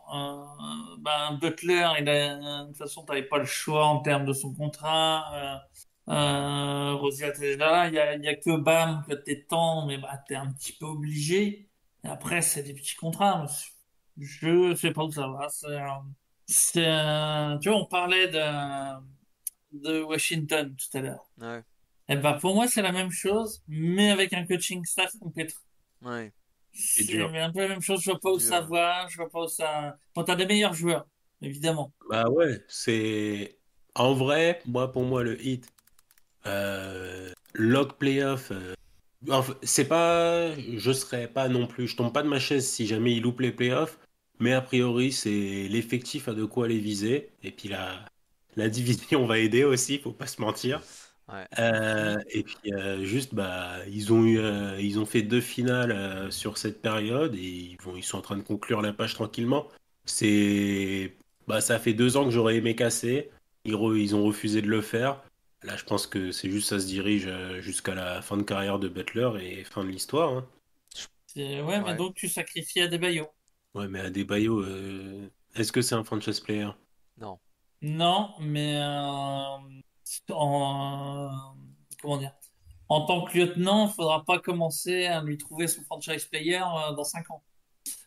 Butler, de toute façon, tu n'avais pas le choix en termes de son contrat. Rosier était là, il y a que Bam que t'étends, mais bah, t'es un petit peu obligé. Et après, c'est des petits contrats. Je sais pas où ça va. Tu vois, on parlait de Washington tout à l'heure. Ouais, Et bah, pour moi, c'est la même chose, mais avec un coaching staff compétent. ouais, C'est C'est dur. un peu la même chose, je vois pas où ça dur. va, je vois pas où ça. Bon, t'as des meilleurs joueurs, évidemment. Bah ouais, c'est. En vrai, pour moi, le hit, log playoff, c'est pas. Je serais pas non plus. Je tombe pas de ma chaise si jamais il loupe les playoffs, mais a priori, c'est l'effectif a de quoi les viser. Et puis la division va aider aussi, faut pas se mentir. Ouais. Et puis juste, bah, ils ont fait deux finales sur cette période et ils sont en train de conclure la page tranquillement. C'est, bah, ça fait 2 ans que j'aurais aimé casser. Ils ont refusé de le faire. Là, je pense que c'est juste ça se dirige jusqu'à la fin de carrière de Butler et fin de l'histoire, hein. Ouais, mais Ouais, donc tu sacrifies Adebayo. Ouais, mais Adebayo, est-ce que c'est un franchise player? non. Non, mais comment dire? En tant que lieutenant, il faudra pas commencer à lui trouver son franchise player dans 5 ans.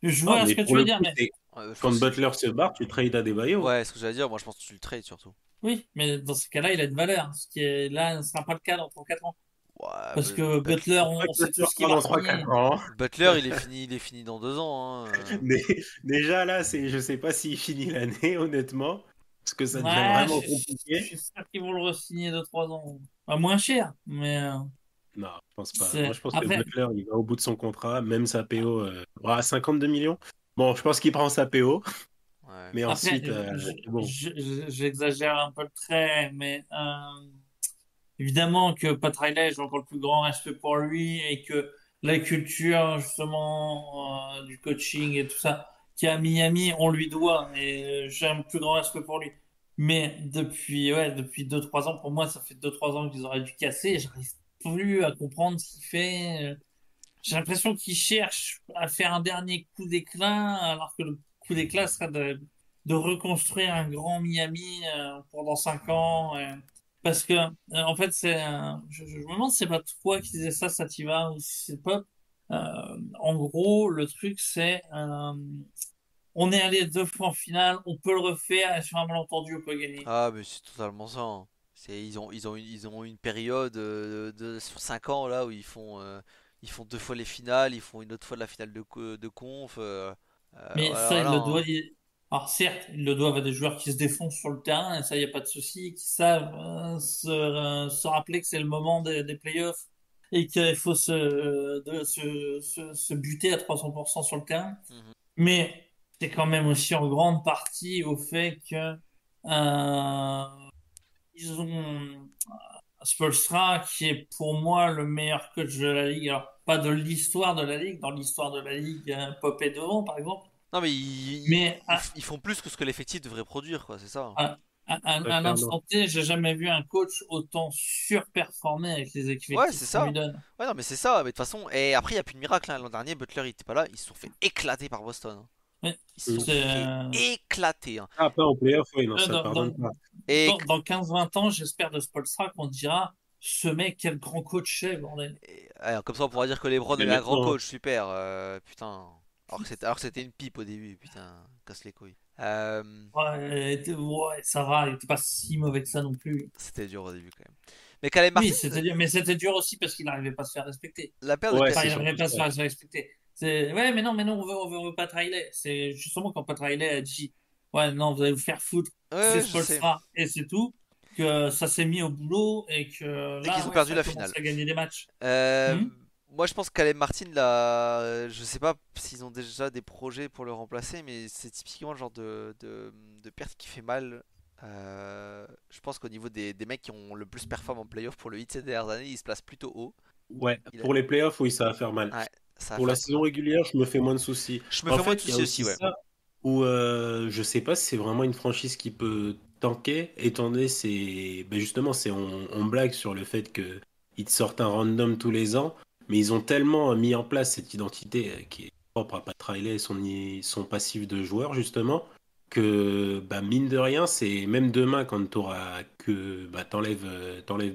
Je Non, vois ce mais que pour tu veux le dire, coup, mais c'est Je quand pense que Butler se barre, tu trades Adebayo. ouais, ce que j'allais dire, moi je pense que tu le trades surtout. oui, mais dans ce cas-là, il a une valeur. Ce qui est là, ne sera pas le cas dans 3-4 ans. Ouais, Parce que Butler, Pas on que sait Butler tous qu'il part va dans 3-4 signer. ans. Butler, il est fini dans 2 ans, hein. Mais déjà là, je sais pas s'il finit l'année, honnêtement, parce que ça devient Ouais, vraiment je compliqué. suis sûr qu'ils vont le re-signer 2-3 ans. Bah, moins cher, mais Non, je pense pas. Moi, c'est. je pense que Après, Butler, il va au bout de son contrat, même sa PO, à 52 millions. Bon, je pense qu'il prend sa PO, Ouais. mais après ensuite, c'est bon. j'exagère un peu le trait, mais évidemment que Pat Riley, j'ai encore le plus grand respect pour lui et que la culture, justement, du coaching et tout ça, qui est à Miami, on lui doit et j'ai un plus grand respect pour lui. Mais depuis 2-3 ans, pour moi, ça fait 2-3 ans qu'ils auraient dû casser et j'arrive plus à comprendre ce qu'il fait. J'ai l'impression qu'il cherche à faire un dernier coup d'éclat, alors que le coup d'éclat serait de reconstruire un grand Miami pendant 5 ans. Parce que, en fait, je me demande si c'est pas toi qui disais ça, Sativa, ou si c'est Pop. En gros, le truc, on est allé 2 fois en finale, on peut le refaire, et sur un malentendu, on peut gagner. Ah, mais c'est totalement ça, hein. Ils ont une période sur 5 ans là où ils font 2 fois les finales, ils font une autre fois la finale de conf. Mais Voilà, ça, voilà, ils le hein. doivent. Alors certes, ils le doivent à des joueurs qui se défoncent sur le terrain, et ça, il n'y a pas de souci, qui savent se rappeler que c'est le moment des playoffs et qu'il faut se buter à 300% sur le terrain. Mhm. Mais c'est quand même aussi en grande partie au fait que ils ont Spoelstra, qui est pour moi le meilleur coach de la Ligue. Alors, pas de l'histoire de la Ligue, dans l'histoire de la Ligue, Pop est devant, par exemple. Non, mais Mais ils font plus que ce que l'effectif devrait produire, quoi, c'est ça. à, Ouais, à clairement. l'instant T, j'ai jamais vu un coach autant surperformer avec les Ouais, c'est effectifs qu'on lui ça. donne. Ouais, non, mais c'est ça. Mais de toute façon, et après, il n'y a plus de miracle, hein. L'an dernier, Butler, il était pas là. Ils se sont fait éclater par Boston, hein. Mais Ils se Mm. sont c'est, fait éclater, hein. Ah, après, en playoff, oui, non, euh, ça dans, pardonne dans, pas. Et, dans 15-20 ans, j'espère de Spoelstra qu'on dira ce mec, quel grand coach c'est, bordel. ouais, comme ça, on pourra dire que LeBron Mais avait un grand maintenant, coach, super. Putain. Alors que c'était une pipe au début, putain, casse les couilles. Ouais, ça va, il était pas si mauvais que ça non plus. C'était dur au début quand même. Mais Caleb Oui, Martin, c'était dur, mais c'était dur aussi parce qu'il n'arrivait pas à se faire respecter. la paire de ouais, Enfin, c'est il surtout n'arrivait pas à ça. se faire respecter. Ouais, mais non, on veut pas Riley. C'est justement quand Pat Riley a dit, ouais, non, vous allez vous faire foutre, Ouais, c'est ouais, je sais. Spoelstra, et c'est tout, que ça s'est mis au boulot et que Et qu'ils là, ont ouais, perdu ça a la finale. commencé à gagner des matchs. Euh, Hmm. Moi, je pense que Caleb Martin, là, je sais pas s'ils ont déjà des projets pour le remplacer, mais c'est typiquement le genre de perte qui fait mal. Je pense qu'au niveau des mecs qui ont le plus performé en playoff pour le hit ces dernières années, il se place plutôt haut. Ouais, Il a- pour les playoffs, oui, ça va faire mal. Ouais, ça va Pour la faire très saison mal. régulière, je me fais moins de soucis. Je me En fais moins de fait, il y a soucis aussi, aussi ouais. ça où je sais pas si c'est vraiment une franchise qui peut tanker, étant donné c'est ben justement c'est on blague sur le fait que ils te sortent un random tous les ans, mais ils ont tellement mis en place cette identité qui est propre à Pat Riley et son passif de joueur justement que bah, mine de rien, c'est même demain quand t'auras que bah, t'enlèves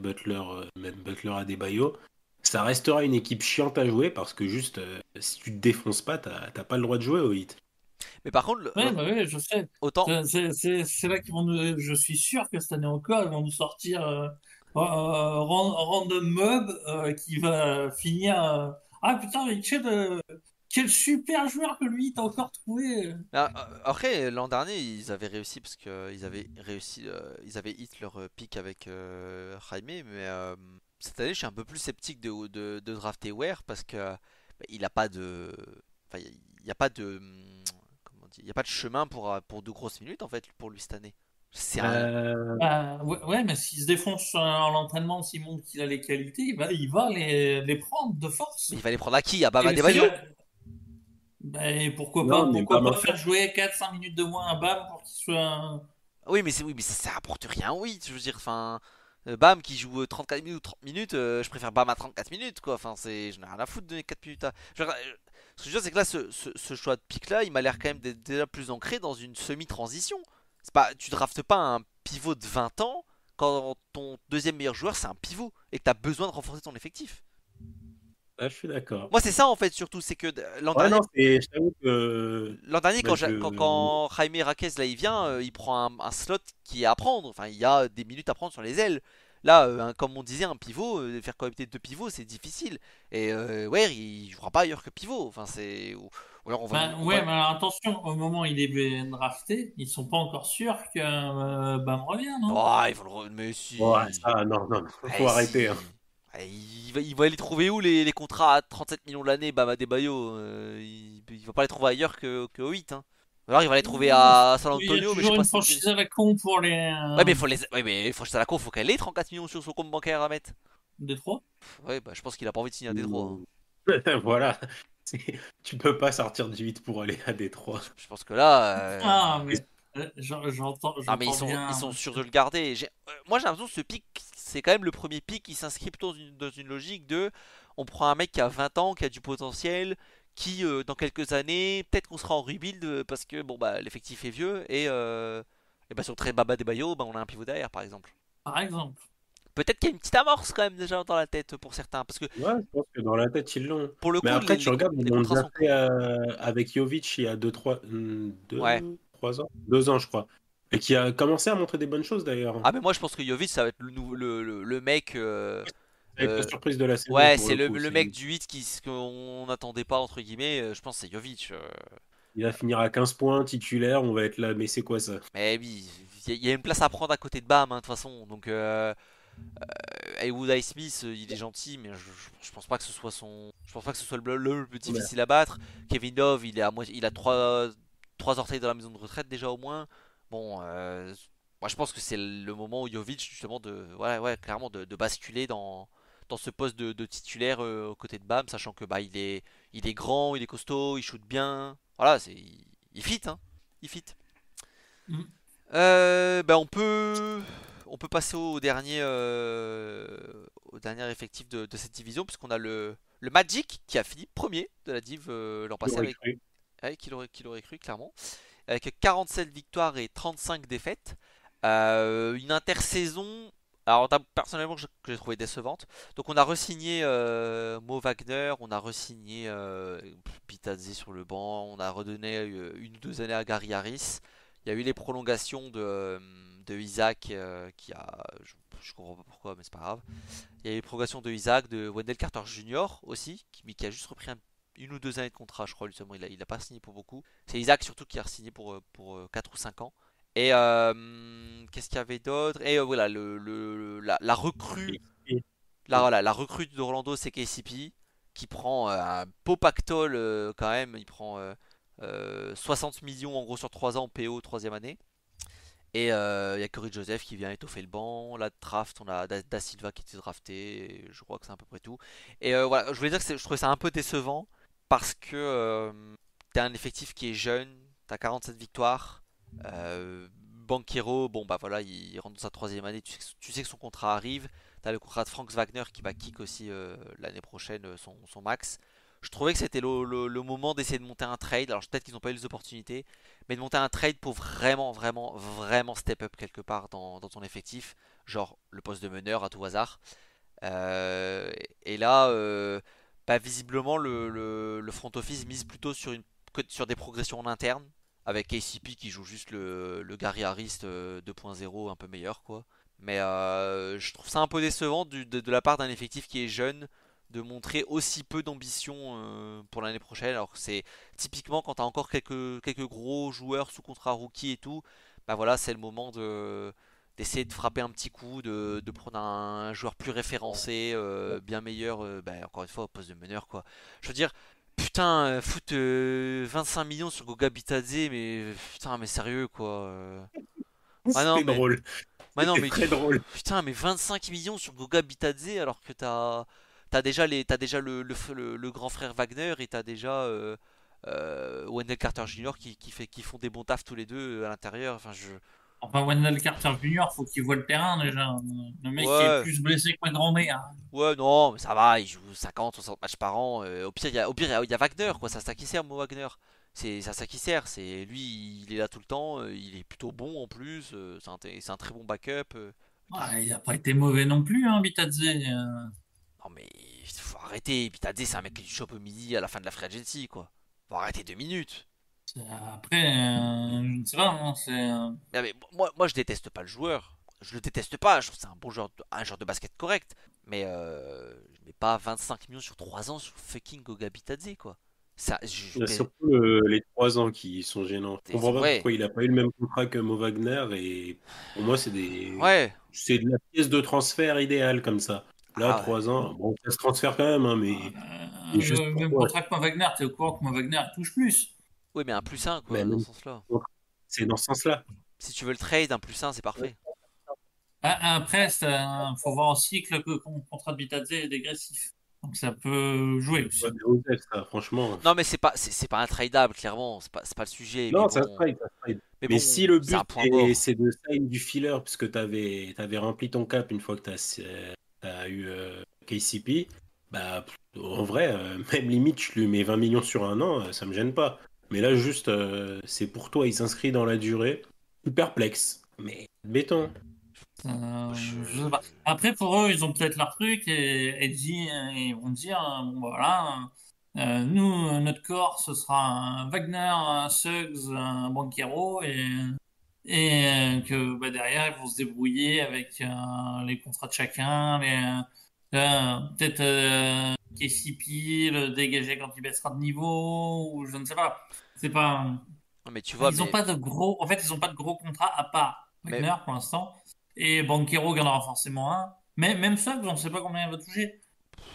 Butler, même Butler à Adebayo, ça restera une équipe chiante à jouer parce que juste si tu te défonces pas, t'as pas le droit de jouer au hit. Mais par contre, Ouais, bah ouais, je sais. autant, C'est là qu'ils vont nous, je suis sûr que cette année encore, ils vont nous sortir Random Mob qui va finir. Ah putain, mais quel super joueur que lui, t'as encore trouvé. après l'an dernier, ils avaient réussi parce que ils avaient hit leur pick avec Jaime, mais cette année, je suis un peu plus sceptique de drafter Ware parce que il a pas de, enfin, il y a pas de, comment on dit, il y a pas de chemin pour de grosses minutes en fait pour lui cette année. C'est un, Euh, Bah, ouais, mais s'il se défonce en l'entraînement, s'il montre qu'il a les qualités, il va les prendre de force. mais il va les prendre à qui? À Bam Et c'est Adebayo? là. Ben, non, mais pas pourquoi pas maintenant. faire jouer 4-5 minutes de moins à Bam pour qu'il soit. Oui, mais ça apporte rien, oui. Je veux dire, enfin, Bam qui joue 34 minutes ou 30 minutes, je préfère Bam à 34 minutes, quoi. Enfin, je n'ai rien à foutre de donner 4 minutes à. Ce que je veux dire, c'est que là, ce choix de pick là, il m'a l'air quand même d'être déjà plus ancré dans une semi-transition. C'est pas, tu draftes pas un pivot de 20 ans quand ton deuxième meilleur joueur c'est un pivot et que tu as besoin de renforcer ton effectif. Ah, je suis d'accord. Moi, c'est ça en fait, surtout, c'est que l'an Ouais, dernier, non, je t'avoue que L'an dernier, bah, quand Jaime Raquez là il vient, il prend un slot qui est à prendre. Enfin, il y a des minutes à prendre sur les ailes. Là, comme on disait, un pivot, faire cohabiter deux pivots, c'est difficile. Et ouais, il jouera pas ailleurs que pivot. Enfin, ou alors Ben, on va. ouais, mais alors attention, au moment où il est drafté, ils sont pas encore sûrs que Bam revient, non? Oh, ils vont mais ouais, si. ça, non, non, Eh faut arrêter, hein. si. Eh, il va les trouver où les contrats à 37 millions de l'année, Bam Adebayo il va pas les trouver ailleurs que au 8. Hein. Alors il va les trouver à San Il y a Antonio, mais je sais toujours pas une si c'est. franchise à la con pour les Ouais, mais faut acheter la con, faut qu'elle ait 34 millions sur son compte bancaire à mettre. Détroit. Ouais, bah je pense qu'il a pas envie de signer à Détroit, hein. Mm. Voilà. Tu peux pas sortir du 8 pour aller à Détroit. Je pense que là, Ah, Qu'est-ce- mais non mais j'entends ils bien. sont sûrs de le garder. Moi j'ai l'impression que ce pic, c'est quand même le premier pic qui s'inscrit plutôt dans une logique de, on prend un mec qui a 20 ans, qui a du potentiel, qui dans quelques années, peut-être qu'on sera en rebuild parce que bon bah l'effectif est vieux et bah sur très Baba Debayo, bah on a un pivot derrière par exemple. Par exemple. Peut-être qu'il y a une petite amorce quand même déjà dans la tête pour certains parce que Ouais, je pense que dans la tête, ils l'ont. pour le Mais coup après, tu regardes, les ils l'ont contrats déjà sont fait courts. avec Jovic il y a 2, Ouais. 3 ans. 2 ans, je crois. Et qui a commencé à montrer des bonnes choses d'ailleurs. Ah mais moi je pense que Jovic ça va être le mec Avec la euh, surprise de la saison, ouais pour c'est le coup. le mec du 8 qu'on n'attendait pas entre guillemets je pense que c'est Jovic Il va finir à 15 points, titulaire, on va être là, mais c'est quoi ça? mais oui il y a une place à prendre à côté de Bam hein, de toute façon donc Haywood Smith il est gentil mais je pense pas que ce soit je pense pas que ce soit le plus Ouais. difficile à battre. Kevin Love il est à il a trois orteils dans la maison de retraite déjà au moins bon moi je pense que c'est le moment où Jovic justement ouais, clairement de basculer dans ce poste de titulaire aux côtés de Bam, sachant que bah il est grand, il est costaud, il shoot bien. Voilà, il fit, hein. Il fit. Mm. Bah, on peut passer au dernier effectif de cette division, puisqu'on a le Magic qui a fini premier de la div l'an Qui passé l'aurait cru. qui l'aurait cru clairement, avec 47 victoires et 35 défaites. Une intersaison, alors personnellement que j'ai trouvé décevante. Donc on a re-signé Mo Wagner, on a re-signé Bitadze sur le banc, on a redonné une ou deux années à Gary Harris. Il y a eu les prolongations de Isaac je comprends pas pourquoi, mais c'est pas grave. Il y a eu les prolongations de Isaac, de Wendell Carter Jr. aussi, qui a juste repris une ou deux années de contrat, je crois, justement. Il a pas signé pour beaucoup. C'est Isaac surtout qui a signé pour 4 ou 5 ans. Et qu'est-ce qu'il y avait d'autre? Et voilà, la recrue, voilà, la recrue d'Orlando, c'est KCP, qui prend un beau pactole quand même. Il prend 60 millions en gros sur 3 ans PO, troisième année. Et il y a Corey Joseph qui vient étoffer le banc. La draft, on a Da Silva qui était drafté. Et je crois que c'est à peu près tout. Et voilà, je voulais dire que je trouvais ça un peu décevant parce que t'as un effectif qui est jeune, t'as 47 victoires. Banquero, bon bah voilà, il rentre dans sa troisième année. Tu sais que son contrat arrive. T'as le contrat de Frank Wagner qui va kick aussi l'année prochaine son max. Je trouvais que c'était le moment d'essayer de monter un trade. Alors peut-être qu'ils n'ont pas eu les opportunités, mais de monter un trade pour vraiment, vraiment, vraiment step up quelque part dans ton effectif, genre le poste de meneur à tout hasard. Euh, et là, bah, visiblement, le front office mise plutôt sur des progressions en interne, avec KCP qui joue juste le Gary Harris 2.0 un peu meilleur, quoi. Mais je trouve ça un peu décevant de la part d'un effectif qui est jeune de montrer aussi peu d'ambition pour l'année prochaine. Alors que c'est typiquement quand tu as encore quelques gros joueurs sous contrat rookie et tout, bah voilà, c'est le moment d'essayer de frapper un petit coup, de prendre un joueur plus référencé, bien meilleur, bah, encore une fois au poste de meneur quoi. Je veux dire, putain, foutre 25 millions sur Goga Bitadze, mais putain, mais sérieux quoi. Ah non, C'était mais. drôle. Ouais, non, C'était mais. très drôle. Putain, mais 25 millions sur Goga Bitadze alors que t'as déjà le grand frère Wagner et t'as déjà Wendell Carter Jr. qui font des bons tafs tous les deux à l'intérieur. Enfin, Enfin, Wendell Carter Jr., faut qu'il voit le terrain déjà. Le mec qui est Ouais, plus blessé que ma grand-mère. ouais, non, mais ça va, il joue 50, 60 matchs par an. Au pire, il y a Wagner, quoi. C'est à ça qui sert, Mo Wagner. C'est à ça qui sert. Lui, il est là tout le temps. Il est plutôt bon en plus. C'est un très bon backup. Ouais, il a pas été mauvais non plus, hein, Bitadze. Non, mais il faut arrêter. Et puis t'as dit, c'est un mec qui chope au midi à la fin de la free agency, quoi. Faut arrêter 2 minutes. Après, je ne sais pas, hein, Non, mais moi, je déteste pas le joueur. Je le déteste pas. Je trouve que c'est un bon joueur, un joueur de basket correct. Mais je mets pas 25 millions sur 3 ans sur fucking Goga Bitadze, quoi. Ça, Il y a surtout les 3 ans qui sont gênants. Je comprends pas ouais, pourquoi il a pas eu le même contrat que Mo Wagner. Et pour moi, ouais. c'est de la pièce de transfert idéale comme ça. Là, Ah ouais. 3 ans, bon, ça se transfère quand même, hein, mais juste même pourquoi? contrat que moi Wagner, t'es au courant que moi Wagner touche plus. Oui, mais un plus un, Mais quoi, dans même, ce sens-là. c'est dans ce sens-là. Si tu veux le trade, un plus un, c'est parfait. Après, faut voir aussi que le contrat de Bitadze est dégressif. Donc ça peut jouer Ouais, aussi. mais Osef, ça, franchement. Non, mais c'est pas un tradable, clairement. C'est pas le sujet. Mais Non, ça se bon, trade, ça se trade. mais Mais si le bon, c'est un but point mort. c'est de sign du filler, puisque tu avais rempli ton cap une fois que tu as eu KCP, bah en vrai, même limite, je lui mets 20 millions sur un an, ça me gêne pas. Mais là, juste, c'est pour toi, il s'inscrit dans la durée. Je suis perplexe. Mais béton. Je sais pas. Après, pour eux, ils ont peut-être leur truc et vont dire, bon, bah, voilà, nous, notre corps, ce sera un Wagner, un Suggs, un Banquero et que bah, derrière, ils vont se débrouiller avec les contrats de chacun, peut-être KCP, le dégager quand il baissera de niveau, ou je ne sais pas. C'est pas, Non, mais tu vois, ils ont pas de gros, en fait, ils ont pas de gros contrats à part mais Wagner pour l'instant. Et Banquero, il y en aura forcément un. Mais même ça, on ne sait pas combien il va toucher.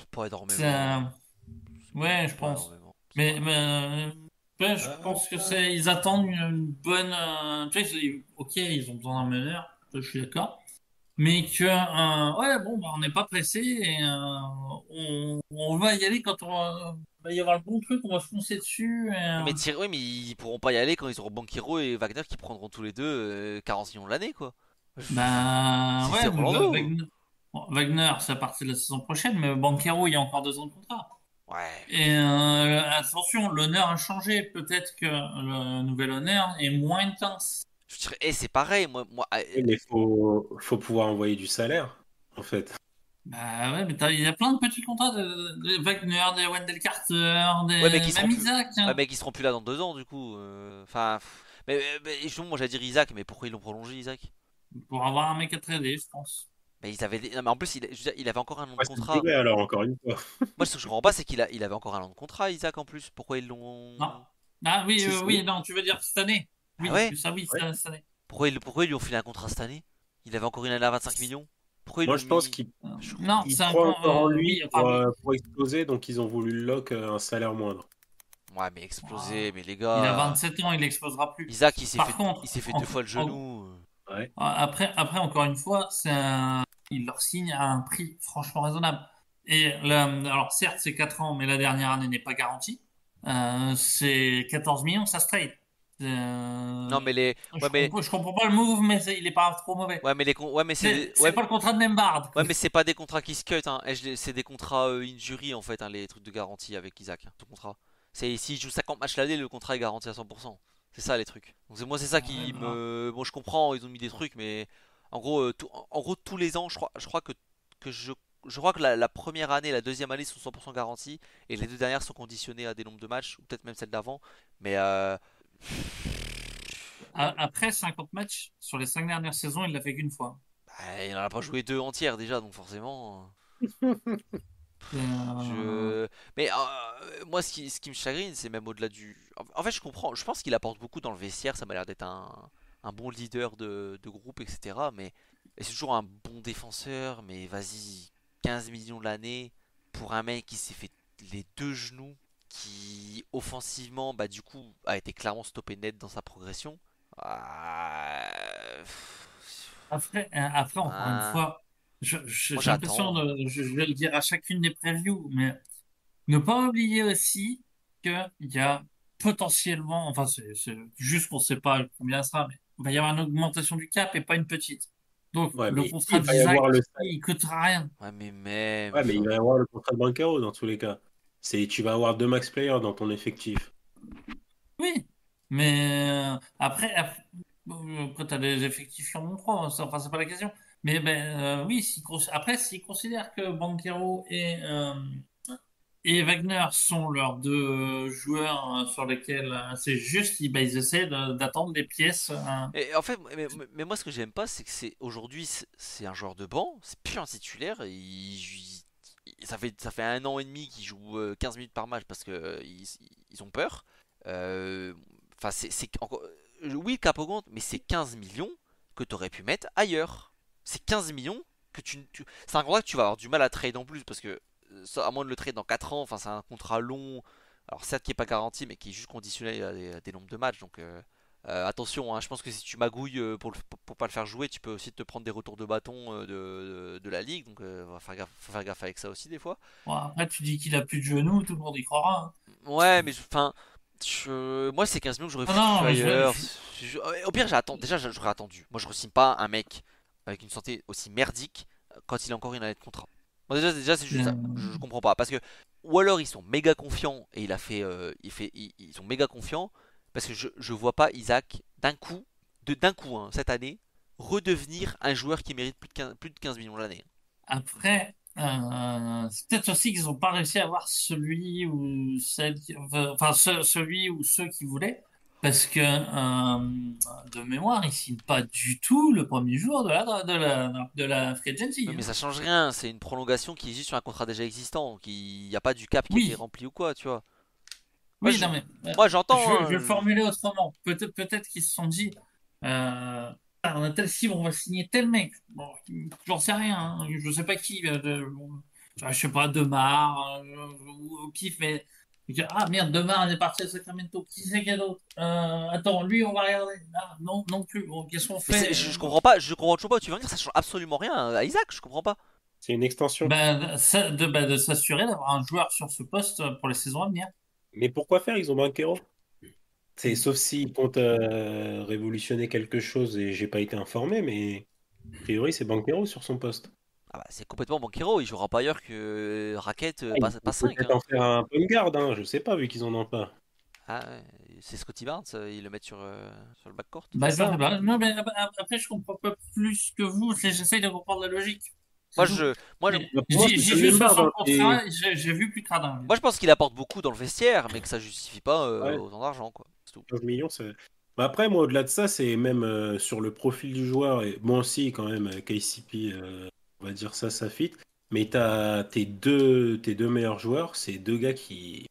pas C'est, énormément, hein. ouais, je Pas pense. énormément. C'est pas Mais, énormément. ouais, je pense que ils attendent une bonne. Tu sais, ok, ils ont besoin d'un meneur. je suis d'accord. Mais que, ouais, bon, bah, on n'est pas pressé et on va y aller quand va y avoir le bon truc, on va foncer dessus. Non, mais oui, mais ils pourront pas y aller quand ils auront Banquero et Wagner qui prendront tous les deux 40 millions de l'année, quoi. Ben, C'est ouais, mais Rolando. Wagner, bon, Wagner, c'est à partir de la saison prochaine, mais Banquero, il y a encore 2 ans de contrat. Ouais. Et attention, l'honneur a changé. Peut-être que le nouvel honneur est moins intense. Je dirais, c'est pareil, Mais faut pouvoir envoyer du salaire, en fait. Bah ouais, mais il y a plein de petits contrats de Wagner, des Wendell Carter, ouais, mais qui seront même plus, Isaac, ouais, hein. mais qui seront plus là dans 2 ans, du coup. Enfin, mais justement, moi j'allais dire Isaac, mais pourquoi ils l'ont prolongé, Isaac? Pour avoir un mec à trader, je pense. Mais ils avaient, non, mais en plus, je veux dire, il avait encore un an de Ouais, c'est contrat. duré alors, encore une fois. Moi, ce que je comprends pas, c'est il avait encore un an de contrat, Isaac, en plus. Pourquoi ils Non. l'ont. Ah oui, Si, si. oui, non, tu veux dire cette année? Ah Oui, ouais? ça oui, Ouais. cette année. Pourquoi ils lui ont filé un contrat cette année? Il avait encore une année à 25 millions? Pourquoi ils Moi, l'ont je pense mis? qu'il Je Non, comprends. il c'est un croit con. encore en lui Oui, enfin oui. pour exploser, donc ils ont voulu le lock un salaire moindre. Ouais, mais exploser, Ah, mais les il a gars. 27 ans, il explosera plus. Isaac, Par il contre, s'est fait 2 fois le en- genou. Ouais. après, encore une fois, il leur signe à un prix franchement raisonnable. Et alors certes, c'est 4 ans, mais la dernière année n'est pas garantie. C'est 14 millions, ça se trade. Non, mais les. Ouais, mais. Je comprends pas le move, mais il est pas trop mauvais. Ouais, mais C'est pas le contrat de Nembard. ouais, mais c'est pas des contrats qui se cut, hein. C'est des contrats injury, en fait, hein, les trucs de garantie avec Isaac, hein, tout contrat. S'il joue 50 matchs l'année, le contrat est garanti à 100%. C'est ça les trucs. Donc moi, c'est ça Ouais, qui bah, me. Bon, je comprends, ils ont mis des trucs, mais en gros, en gros tous les ans, je crois que je crois que la première année et la deuxième année sont 100% garanties, et les deux dernières sont conditionnées à des nombres de matchs, ou peut-être même celle d'avant. Mais Après 50 matchs, sur les 5 dernières saisons, il l'a fait qu'une fois. il en a pas joué deux entières déjà, donc forcément. Euh, Je... Mais moi, ce qui me chagrine, c'est même au-delà du. En fait, je comprends. Je pense qu'il apporte beaucoup dans le vestiaire. Ça m'a l'air d'être un bon leader de groupe, etc. Mais et c'est toujours un bon défenseur. Mais vas-y, 15 millions l'année pour un mec qui s'est fait les deux genoux, qui offensivement, bah du coup, a été clairement stoppé net dans sa progression. Ah, après, encore une hein. fois, Moi, j'ai l'impression j'attends. je vais le dire à chacune des previews, mais ne pas oublier aussi qu'il y a potentiellement, enfin, c'est juste qu'on ne sait pas combien ça sera, mais il va y avoir une augmentation du cap et pas une petite. Donc, Ouais, le mais contrat il va y d'Isaac, avoir le il coûtera rien. Ouais, mais même. ouais, mais il va y avoir le contrat de Bancaro dans tous les cas. Tu vas avoir deux max players dans ton effectif. Oui, mais après tu as des effectifs sur mon 3, enfin, c'est pas la question. Mais ben, oui, après, s'ils considèrent que Banquero et Wagner sont leurs deux joueurs sur lesquels c'est juste, ben, ils essaient d'attendre des pièces. Et en fait, mais moi ce que j'aime pas, c'est que c'est aujourd'hui c'est un joueur de banc, c'est plus un titulaire. Ça fait un an et demi qu'il joue 15 minutes par match parce que ils ont peur. Euh, Enfin, oui, le cap augmente, mais c'est 15 millions que tu aurais pu mettre ailleurs. C'est 15 millions que c'est un contrat que tu vas avoir du mal à trade en plus parce que à moins de le trade dans 4 ans, enfin c'est un contrat long. Alors certes qui est pas garanti, mais qui est juste conditionné à des nombres de matchs, donc. Attention, hein, je pense que si tu magouilles pour pas le faire jouer, tu peux aussi te prendre des retours de bâton de la ligue. Donc, faut faire gaffe avec ça aussi des fois. Bon, après, tu dis qu'il a plus de genoux, tout le monde y croira, Ouais, mais enfin, moi c'est 15 millions que j'aurais hein. Non, foutu non, mais ailleurs. Au pire, déjà j'aurais attendu. Moi je re-signe pas un mec avec une santé aussi merdique quand il a encore une année de contrat. Bon, déjà c'est juste ça. Je comprends pas parce que ou alors ils sont méga confiants et ils sont méga confiants parce que je vois pas Isaac d'un coup hein, cette année redevenir un joueur qui mérite plus de 15 millions l'année. après, c'est peut-être aussi qu'ils n'ont pas réussi à avoir celui ou enfin, celui ou ceux qui voulaient, parce que de mémoire, ils signent pas du tout le premier jour de la free Oui, agency, mais hein. ça change rien, c'est une prolongation qui est juste sur un contrat déjà existant, qui y a pas du cap qui a été Oui, rempli ou quoi, tu vois. Moi, oui, non mais moi j'entends, je vais le hein, formuler autrement. Peut-être qu'ils se sont dit, on a tel cible, on va signer tel mec. Bon, j'en sais rien, hein. Je sais pas qui. Je sais pas, Demar ou au pif, mais Ah merde, demain on est parti à Sacramento. Qui c'est qu'il y a d'autre Attends, lui on va regarder. Ah, non, non plus. Bon, qu'est-ce qu'on Mais fait? je comprends pas, je comprends toujours pas où tu veux venir, ça change absolument rien à Isaac, je comprends pas. C'est une extension. De s'assurer d'avoir un joueur sur ce poste pour les saisons à venir. Mais pourquoi faire? Ils ont Banquero. C'est sauf s'ils comptent révolutionner quelque chose et j'ai pas été informé, mais a priori c'est Banquero sur son poste. Ah bah, c'est complètement Banquero, il jouera pas ailleurs que Racket, Ah, ils pas vont 5. peut-être en faire un point guard, hein, je sais pas vu qu'ils en ont pas. Ah, ouais, c'est Scotty Barnes, ils le mettent sur le backcourt. C'est Je sais ça. pas. Non, mais après, je comprends pas plus que vous. J'essaye de comprendre la logique. C'est Moi, tout. moi, Bah, pour moi J'ai c'est j'ai le vu même sur barbe, son hein, contrat, j'ai vu plus de cradin. moi, je pense qu'il apporte beaucoup dans le vestiaire, mais que ça justifie pas ouais, autant d'argent, quoi. C'est tout. 15 millions. Bah, après moi au-delà de ça c'est même sur le profil du joueur et bon aussi quand même KCP on va dire ça fit. Mais t'as tes deux meilleurs joueurs, c'est deux gars qui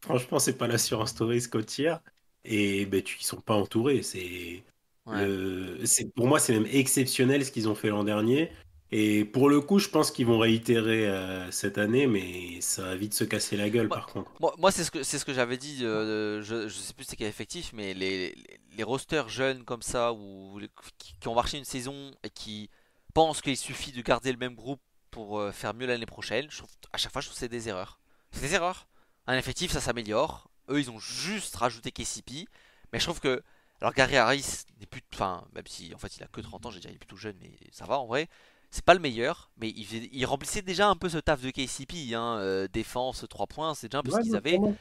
franchement c'est pas l'assurance touriste côtière et ben ils sont pas entourés. Ouais. Pour moi, c'est même exceptionnel ce qu'ils ont fait l'an dernier. Et pour le coup, je pense qu'ils vont réitérer cette année, mais ça va vite se casser la gueule Moi, par contre. moi, c'est ce que j'avais dit. Je sais plus c'est quel effectif, mais les rosters jeunes comme ça ou qui ont marché une saison et qui pensent qu'il suffit de garder le même groupe pour faire mieux l'année prochaine. À chaque fois, je trouve que c'est des erreurs. C'est des erreurs. Un effectif, ça s'améliore. Eux, ils ont juste rajouté KCP, mais je trouve que alors Gary Harris n'est plus, enfin, même si en fait il a que 30 ans, j'ai dire il est plutôt jeune, mais ça va en vrai. C'est pas le meilleur, mais il remplissait déjà un peu ce taf de KCP, hein, défense, 3 points, c'est déjà un peu ce Ouais, qu'ils non, avaient. vraiment.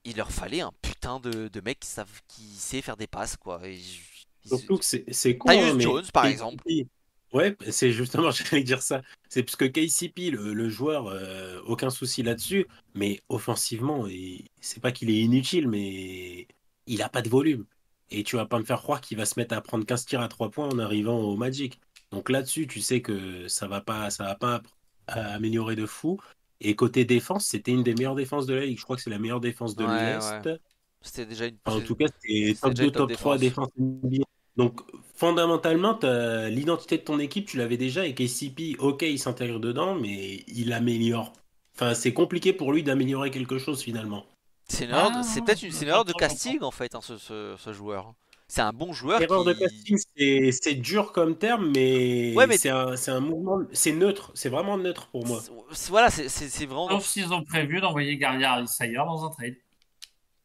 Il leur fallait un putain de mec qui sait faire des passes, quoi. Surtout que c'est con, hein, Tyus mais Jones, par exemple. KCP, ouais, c'est justement, j'allais dire ça. C'est parce que KCP, le joueur, aucun souci là-dessus, mais offensivement, c'est pas qu'il est inutile, mais il a pas de volume. Et tu vas pas me faire croire qu'il va se mettre à prendre 15 tirs à 3 points en arrivant au Magic. Donc là-dessus, tu sais que ça va pas améliorer de fou. Et côté défense, c'était une des meilleures défenses de la ligue. Je crois que c'est la meilleure défense de Ouais, ouais. l'Ouest. C'était déjà Enfin, en tout cas, c'est c'était top déjà une 2, top top 3 défense. défense NBA. Donc, fondamentalement, l'identité de ton équipe, tu l'avais déjà. Et KCP, ok, il s'intègre dedans, mais il améliore. Enfin, c'est compliqué pour lui d'améliorer quelque chose finalement. C'est Ah, peut-être je c'est une erreur de comprends. casting en fait, hein, ce joueur. C'est un bon joueur Erreur de qui. casting, c'est dur comme terme, Ouais, mais mais c'est un mouvement. C'est neutre. C'est vraiment neutre pour moi. voilà, c'est vraiment dans Sauf s'ils ont prévu d'envoyer Gary Harris ailleurs dans un trade.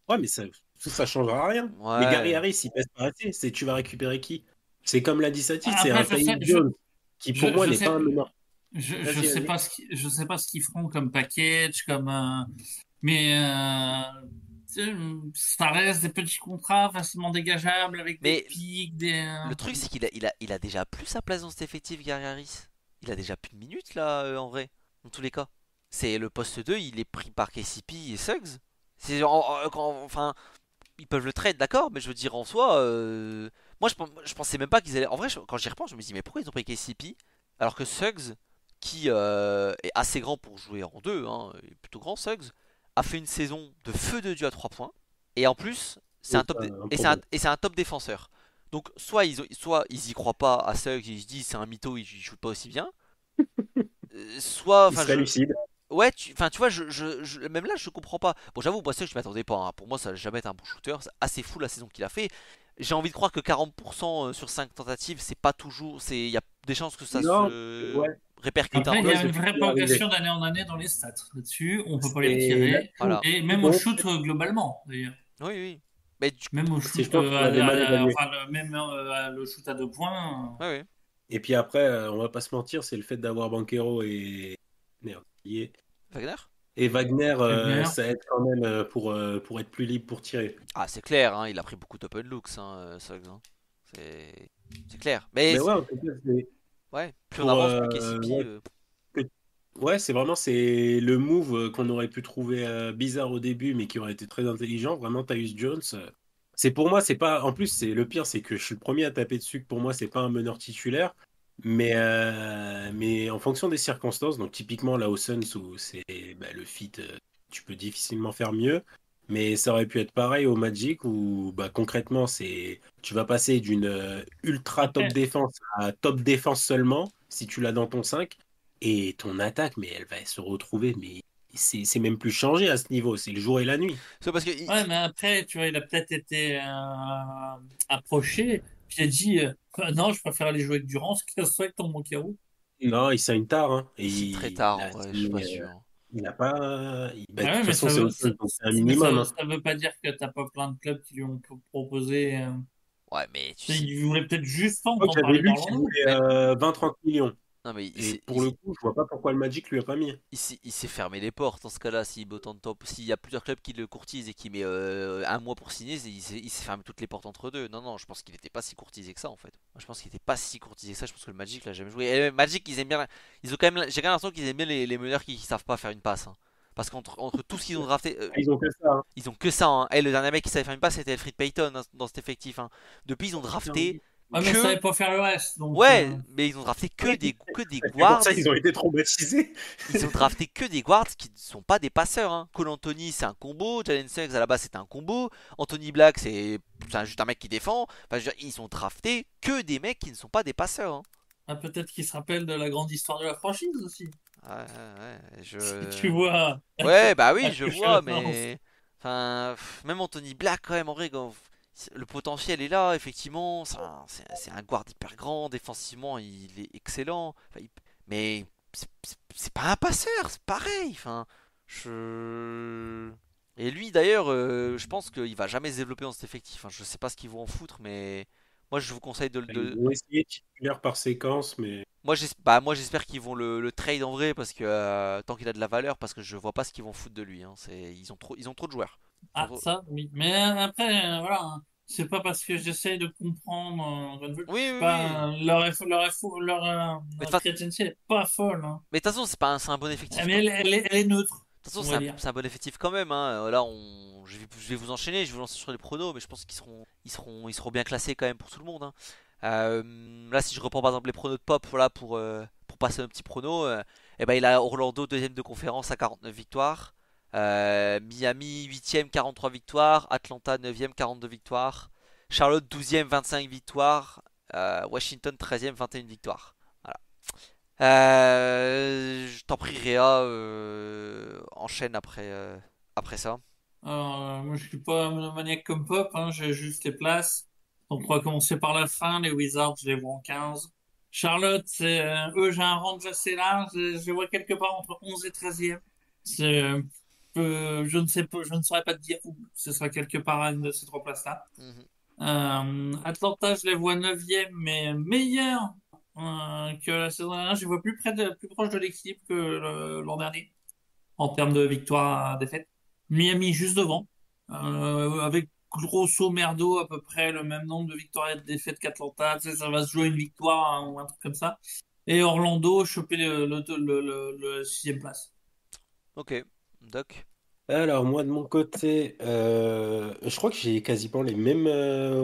Ouais, mais ça changera rien. Mais Gary Ouais. Harris, il pèse pas assez. Tu vas récupérer qui? C'est comme l'a dit Satis, c'est Après, un Tyus Jones qui pour moi je n'est pas sais, un meneur. je Vas-y, sais vas-y. pas je sais pas ce qu'ils feront comme package, mais ça reste des petits contrats facilement dégageables avec des Mais pics, le truc, c'est qu'il a déjà plus sa place dans cet effectif, Gary Harris. Il a déjà plus de minutes là, en vrai, dans tous les cas. C'est le poste 2, il est pris par KCP et Suggs. Enfin, ils peuvent le trade, d'accord, mais je veux dire en soi, moi je pensais même pas qu'ils allaient. En vrai, quand j'y repense, je me dis, mais pourquoi ils ont pris KCP alors que Suggs, qui est assez grand pour jouer en deux, hein, il est plutôt grand, Suggs, a fait une saison de feu de Dieu à 3 points, et en plus, c'est C'est un top, un problème. et c'est un top défenseur. Donc, soit ils y croient pas à Suggs, ils se disent c'est un mytho, il joue pas aussi bien, soit, Il enfin, serait lucide. ouais, enfin, tu vois, même là, je comprends pas. Bon, j'avoue, moi, ça, je m'attendais pas, hein. Pour moi, ça va jamais être un bon shooter. C'est assez fou la saison qu'il a fait. J'ai envie de croire que 40% sur 5 tentatives, c'est pas toujours. Il y a des chances que ça Non, se ouais. répercute un Après, il y peu. a une vraie C'est arrivé. progression d'année en année dans les stats. Là-dessus, on peut pas les Et retirer. là-dessus, Voilà. Et même au bon, shoot globalement, d'ailleurs. Oui, oui. Mais du Même au c'est je shoot, pense qu'on avait mal évalué. enfin, même le shoot à 2 points. oui, oui. Et puis après, on va pas se mentir, c'est le fait d'avoir Banquero et merde, Wagner? et Wagner, Wagner. ça aide quand même pour être plus libre pour tirer. Ah, c'est clair, hein, il a pris beaucoup d'open looks, hein, Suggs, hein. C'est c'est clair. Mais Mais ouais, en tout cas, c'est ouais, plus on pour avance, plus KCP. ouais, que- ouais, c'est le move qu'on aurait pu trouver bizarre au début, mais qui aurait été très intelligent. Vraiment, Tyus Jones. C'est pour moi, c'est pas. En plus, c'est le pire, c'est que je suis le premier à taper dessus. Que pour moi, c'est pas un meneur titulaire, mais en fonction des circonstances. Donc typiquement là au Suns où c'est bah, le fit, tu peux difficilement faire mieux. Mais ça aurait pu être pareil au Magic où bah, concrètement, tu vas passer d'une ultra top Après, défense à top défense seulement si tu l'as dans ton 5. Et ton attaque, mais elle va se retrouver mais c'est même plus changé à ce niveau, c'est le jour et la nuit. C'est parce que Ouais, mais après, tu vois, il a peut-être été approché, puis il a dit non, je préfère aller jouer avec Durance que ce soit avec ton Monkero. Non, il signe tard, hein. Et il signe très tard en vrai, je suis pas sûr. il n'a pas. Bah, de Ah toute ouais, mais façon, c'est autre chose, donc c'est un mais minimum, hein. ça veut pas dire que t'as pas plein de clubs qui lui ont proposé. Ouais, mais tu sais. Il voulait peut-être juste pas Je crois que entendre j'avais parler lu qu'il d'Orlando. voulait Mais 20-30 millions. non, mais Et pour le coup, je vois pas pourquoi le Magic lui a pas mis. il s'est fermé les portes dans ce cas-là. S'il met autant de temps, s'il y a plusieurs clubs qui le courtisent et qui met un mois pour signer, il s'est fermé toutes les portes entre deux. Non, non, je pense qu'il était pas si courtisé que ça en fait. Moi, je pense qu'il était pas si courtisé que ça. Je pense que le Magic l'a jamais joué. Et Magic, ils aiment bien. Ils ont quand même. J'ai quand même l'impression qu'ils aiment bien les meneurs qui savent pas faire une passe, hein. Parce qu'entre tout ce qu'ils ont drafté, Ah, ils ont fait ça, hein. ils ont que ça, hein. Et le dernier mec qui savait faire une passe, c'était Elfrid Payton, hein, dans cet effectif, hein. Depuis, ils ont drafté Ouais, mais ça que. savait pas faire le reste. Donc, Ouais, mais ils ont drafté Oui, que des c'est pour guards. ça qu'ils ont été traumatisés. Ils ont drafté que des guards qui ne sont pas des passeurs, hein. Cole Anthony, c'est un combo. Jalen Suggs, à la base, c'était un combo. Anthony Black, juste un mec qui défend. Enfin, je veux dire, ils ont drafté que des mecs qui ne sont pas des passeurs, hein. peut-être qu'il se rappelle de la grande histoire de la franchise aussi. Ouais, ouais, Tu vois ouais, bah à oui, je que je vois, pense. mais. Enfin, même Anthony Black, quand même, en vrai, le potentiel est là, effectivement. C'est un guard hyper grand. Défensivement, il est excellent. Enfin, mais c'est pas un passeur, c'est pareil. Enfin, je. Et lui, d'ailleurs, je pense qu'il va jamais se développer dans cet effectif, hein. Je sais pas ce qu'ils vont en foutre, mais. Moi, je vous conseille Ils vont essayer titulaire par séquence, mais moi j'espère qu'ils vont le trade en vrai parce que tant qu'il a de la valeur parce que je vois pas ce qu'ils vont foutre de lui, hein. Ils ont trop de joueurs. Ils ont Ah, ça, oui. Mais après, voilà, hein. C'est pas parce que j'essaie de comprendre Greenwood, Oui, oui, pas oui. Mais de leur créativité elle est pas folle, hein. toute façon c'est pas c'est un bon Ah, effectif mais quand. elle est neutre, De toute façon on va dire. c'est un bon effectif quand même, hein. Là je vais vous enchaîner, je vais vous lancer sur les pronos, mais je pense ils seront bien classés quand même pour tout le monde, hein. Là si je reprends par exemple les pronos de Pop, voilà pour passer un petit prono, et ben il a Orlando deuxième de conférence à 49 victoires. Miami 8ème 43 victoires, Atlanta 9ème 42 victoires, Charlotte 12ème 25 victoires, Washington 13ème 21 victoires. Voilà. Je t'en prie Réa, enchaîne après ça. Alors, moi, je suis pas un maniaque comme Pop, hein, j'ai juste les places. Donc, on va commencer par la fin. Les Wizards, je les vois en 15. Charlotte, eux, j'ai un range assez large. Je les vois quelque part entre 11 et 13e. C'est, je ne sais pas, je ne saurais pas te dire où. Ce sera quelque part à une de ces trois places-là. Mhm. Atlanta, je les vois 9e, mais meilleur que la saison dernière. Je les vois plus proche de l'équipe que l'an dernier en termes de victoire-défaite. Miami juste devant, avec grosso merdo à peu près le même nombre de victoires et de défaites qu'Atlanta. Tu sais, ça va se jouer une victoire hein, ou un truc comme ça. Et Orlando choper le sixième place. Ok, Doc. alors moi de mon côté, je crois que j'ai quasiment les mêmes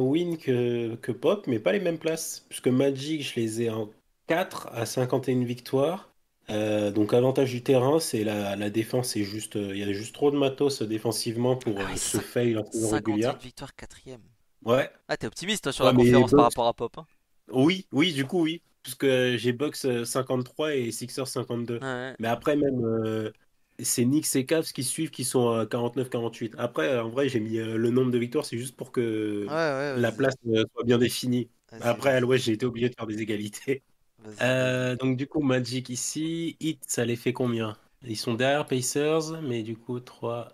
wins que Pop, mais pas les mêmes places. Puisque Magic, je les ai en 4 à 51 victoires. Donc avantage du terrain, c'est la défense, c'est juste, il y a juste trop de matos défensivement pour Ah oui, se fail en saison 51 régulière. victoires quatrième. Ouais, Ah t'es optimiste toi sur la ouais, mais conférence par Bucks, rapport à Pop, hein. oui, oui, du coup oui, puisque j'ai Bucks 53 et Sixers 52. Ouais, Mais après même, c'est Knicks et Cavs qui suivent qui sont à 49-48. Après, en vrai, j'ai mis le nombre de victoires, c'est juste pour que ouais, ouais, la vas-y. place soit bien définie. Vas-y, Après, à vas-y. l'Ouest, j'ai été obligé de faire des égalités. Vas-y, vas-y. Donc du coup, Magic ici, Heat, ça les fait combien? Ils sont derrière Pacers, mais du coup, 3,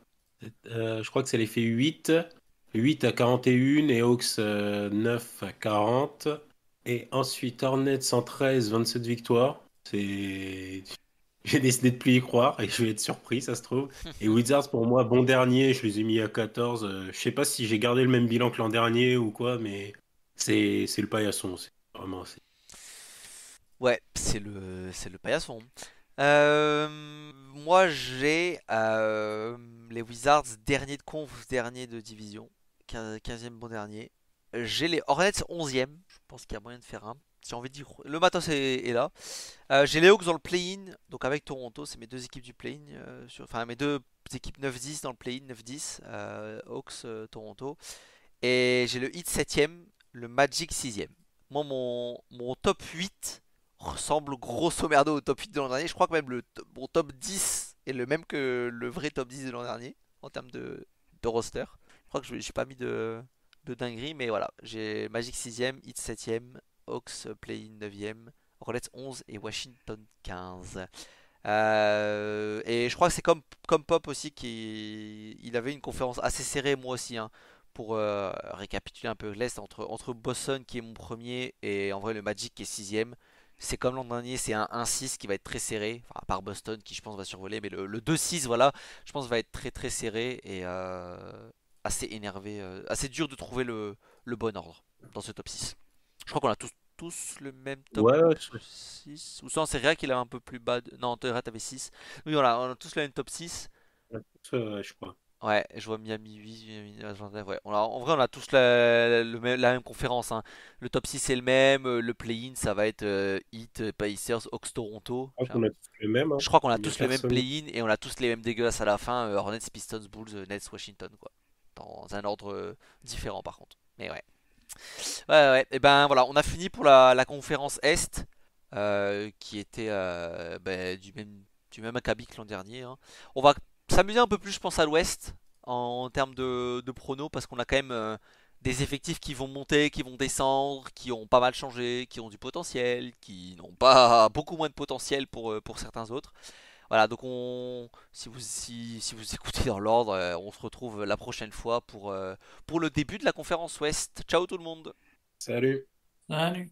je crois que ça les fait 8. 8 à 41 et Hawks 9 à 40. Et ensuite, Hornets 113, 27 victoires. C'est... J'ai décidé de plus y croire et je vais être surpris, ça se trouve. Et Wizards, pour moi, bon dernier, je les ai mis à 14. Je sais pas si j'ai gardé le même bilan que l'an dernier ou quoi, mais c'est le paillasson. C'est vraiment... Ouais, c'est le paillasson. Moi j'ai les Wizards dernier de conf, dernier de division, 15e bon dernier. J'ai les Hornets 11e, je pense qu'il y a moyen de faire un. J'ai envie de dire, le matos est là. J'ai les Hawks dans le play-in, donc avec Toronto, c'est mes deux équipes du play-in, enfin mes deux équipes 9-10 dans le play-in, 9-10, Hawks, Toronto. Et j'ai le Heat 7ème, le Magic 6ème. Moi, mon top 8 ressemble grosso merdo au top 8 de l'an dernier. Je crois que même mon top 10 est le même que le vrai top 10 de l'an dernier en termes de roster. Je crois que j'ai pas mis de dinguerie, mais voilà. J'ai Magic 6ème, Heat 7ème, Hawks Play-in 9ème, Rollets 11 et Washington 15. Et je crois que c'est comme Pop aussi qui il avait une conférence assez serrée, moi aussi, hein, pour récapituler un peu l'Est entre Boston qui est mon premier et en vrai le Magic qui est sixième. C'est comme l'an dernier, c'est un 1-6 qui va être très serré, enfin, à part Boston qui je pense va survoler, mais le 2-6 voilà, je pense va être très très serré et assez énervé, assez dur de trouver le bon ordre dans ce top 6. Je crois qu'on a tous le même top Ouais, ouais, 6. Ou sans c'est Réa qu'il a un peu plus bas. Non, Réa t'avais 6. Oui, voilà, on a tous le même top 6. ouais, je crois. Ouais, je vois Miami 8, Miami 9, ouais. En vrai, on a tous la même conférence, hein. Le top 6 est le même. Le play-in, ça va être Heat, Pacers, Hawks, Toronto. Je crois qu'on a tous le même, hein. Je crois qu'on a Il y a tous le même personne. play-in et on a tous les mêmes dégueulasses à la fin. Hornets, Pistons, Bulls, Nets, Washington, quoi. Dans un ordre différent, par contre. Mais ouais. Ouais, ouais. Et ben voilà, on a fini pour la conférence Est, qui était du même acabit que l'an dernier, hein. On va s'amuser un peu plus, je pense, à l'Ouest en termes de pronos, parce qu'on a quand même des effectifs qui vont monter, qui vont descendre, qui ont pas mal changé, qui ont du potentiel, qui n'ont pas beaucoup moins de potentiel pour certains autres. Voilà, donc si vous écoutez dans l'ordre, on se retrouve la prochaine fois pour le début de la conférence Ouest. Ciao tout le monde! Salut. Salut.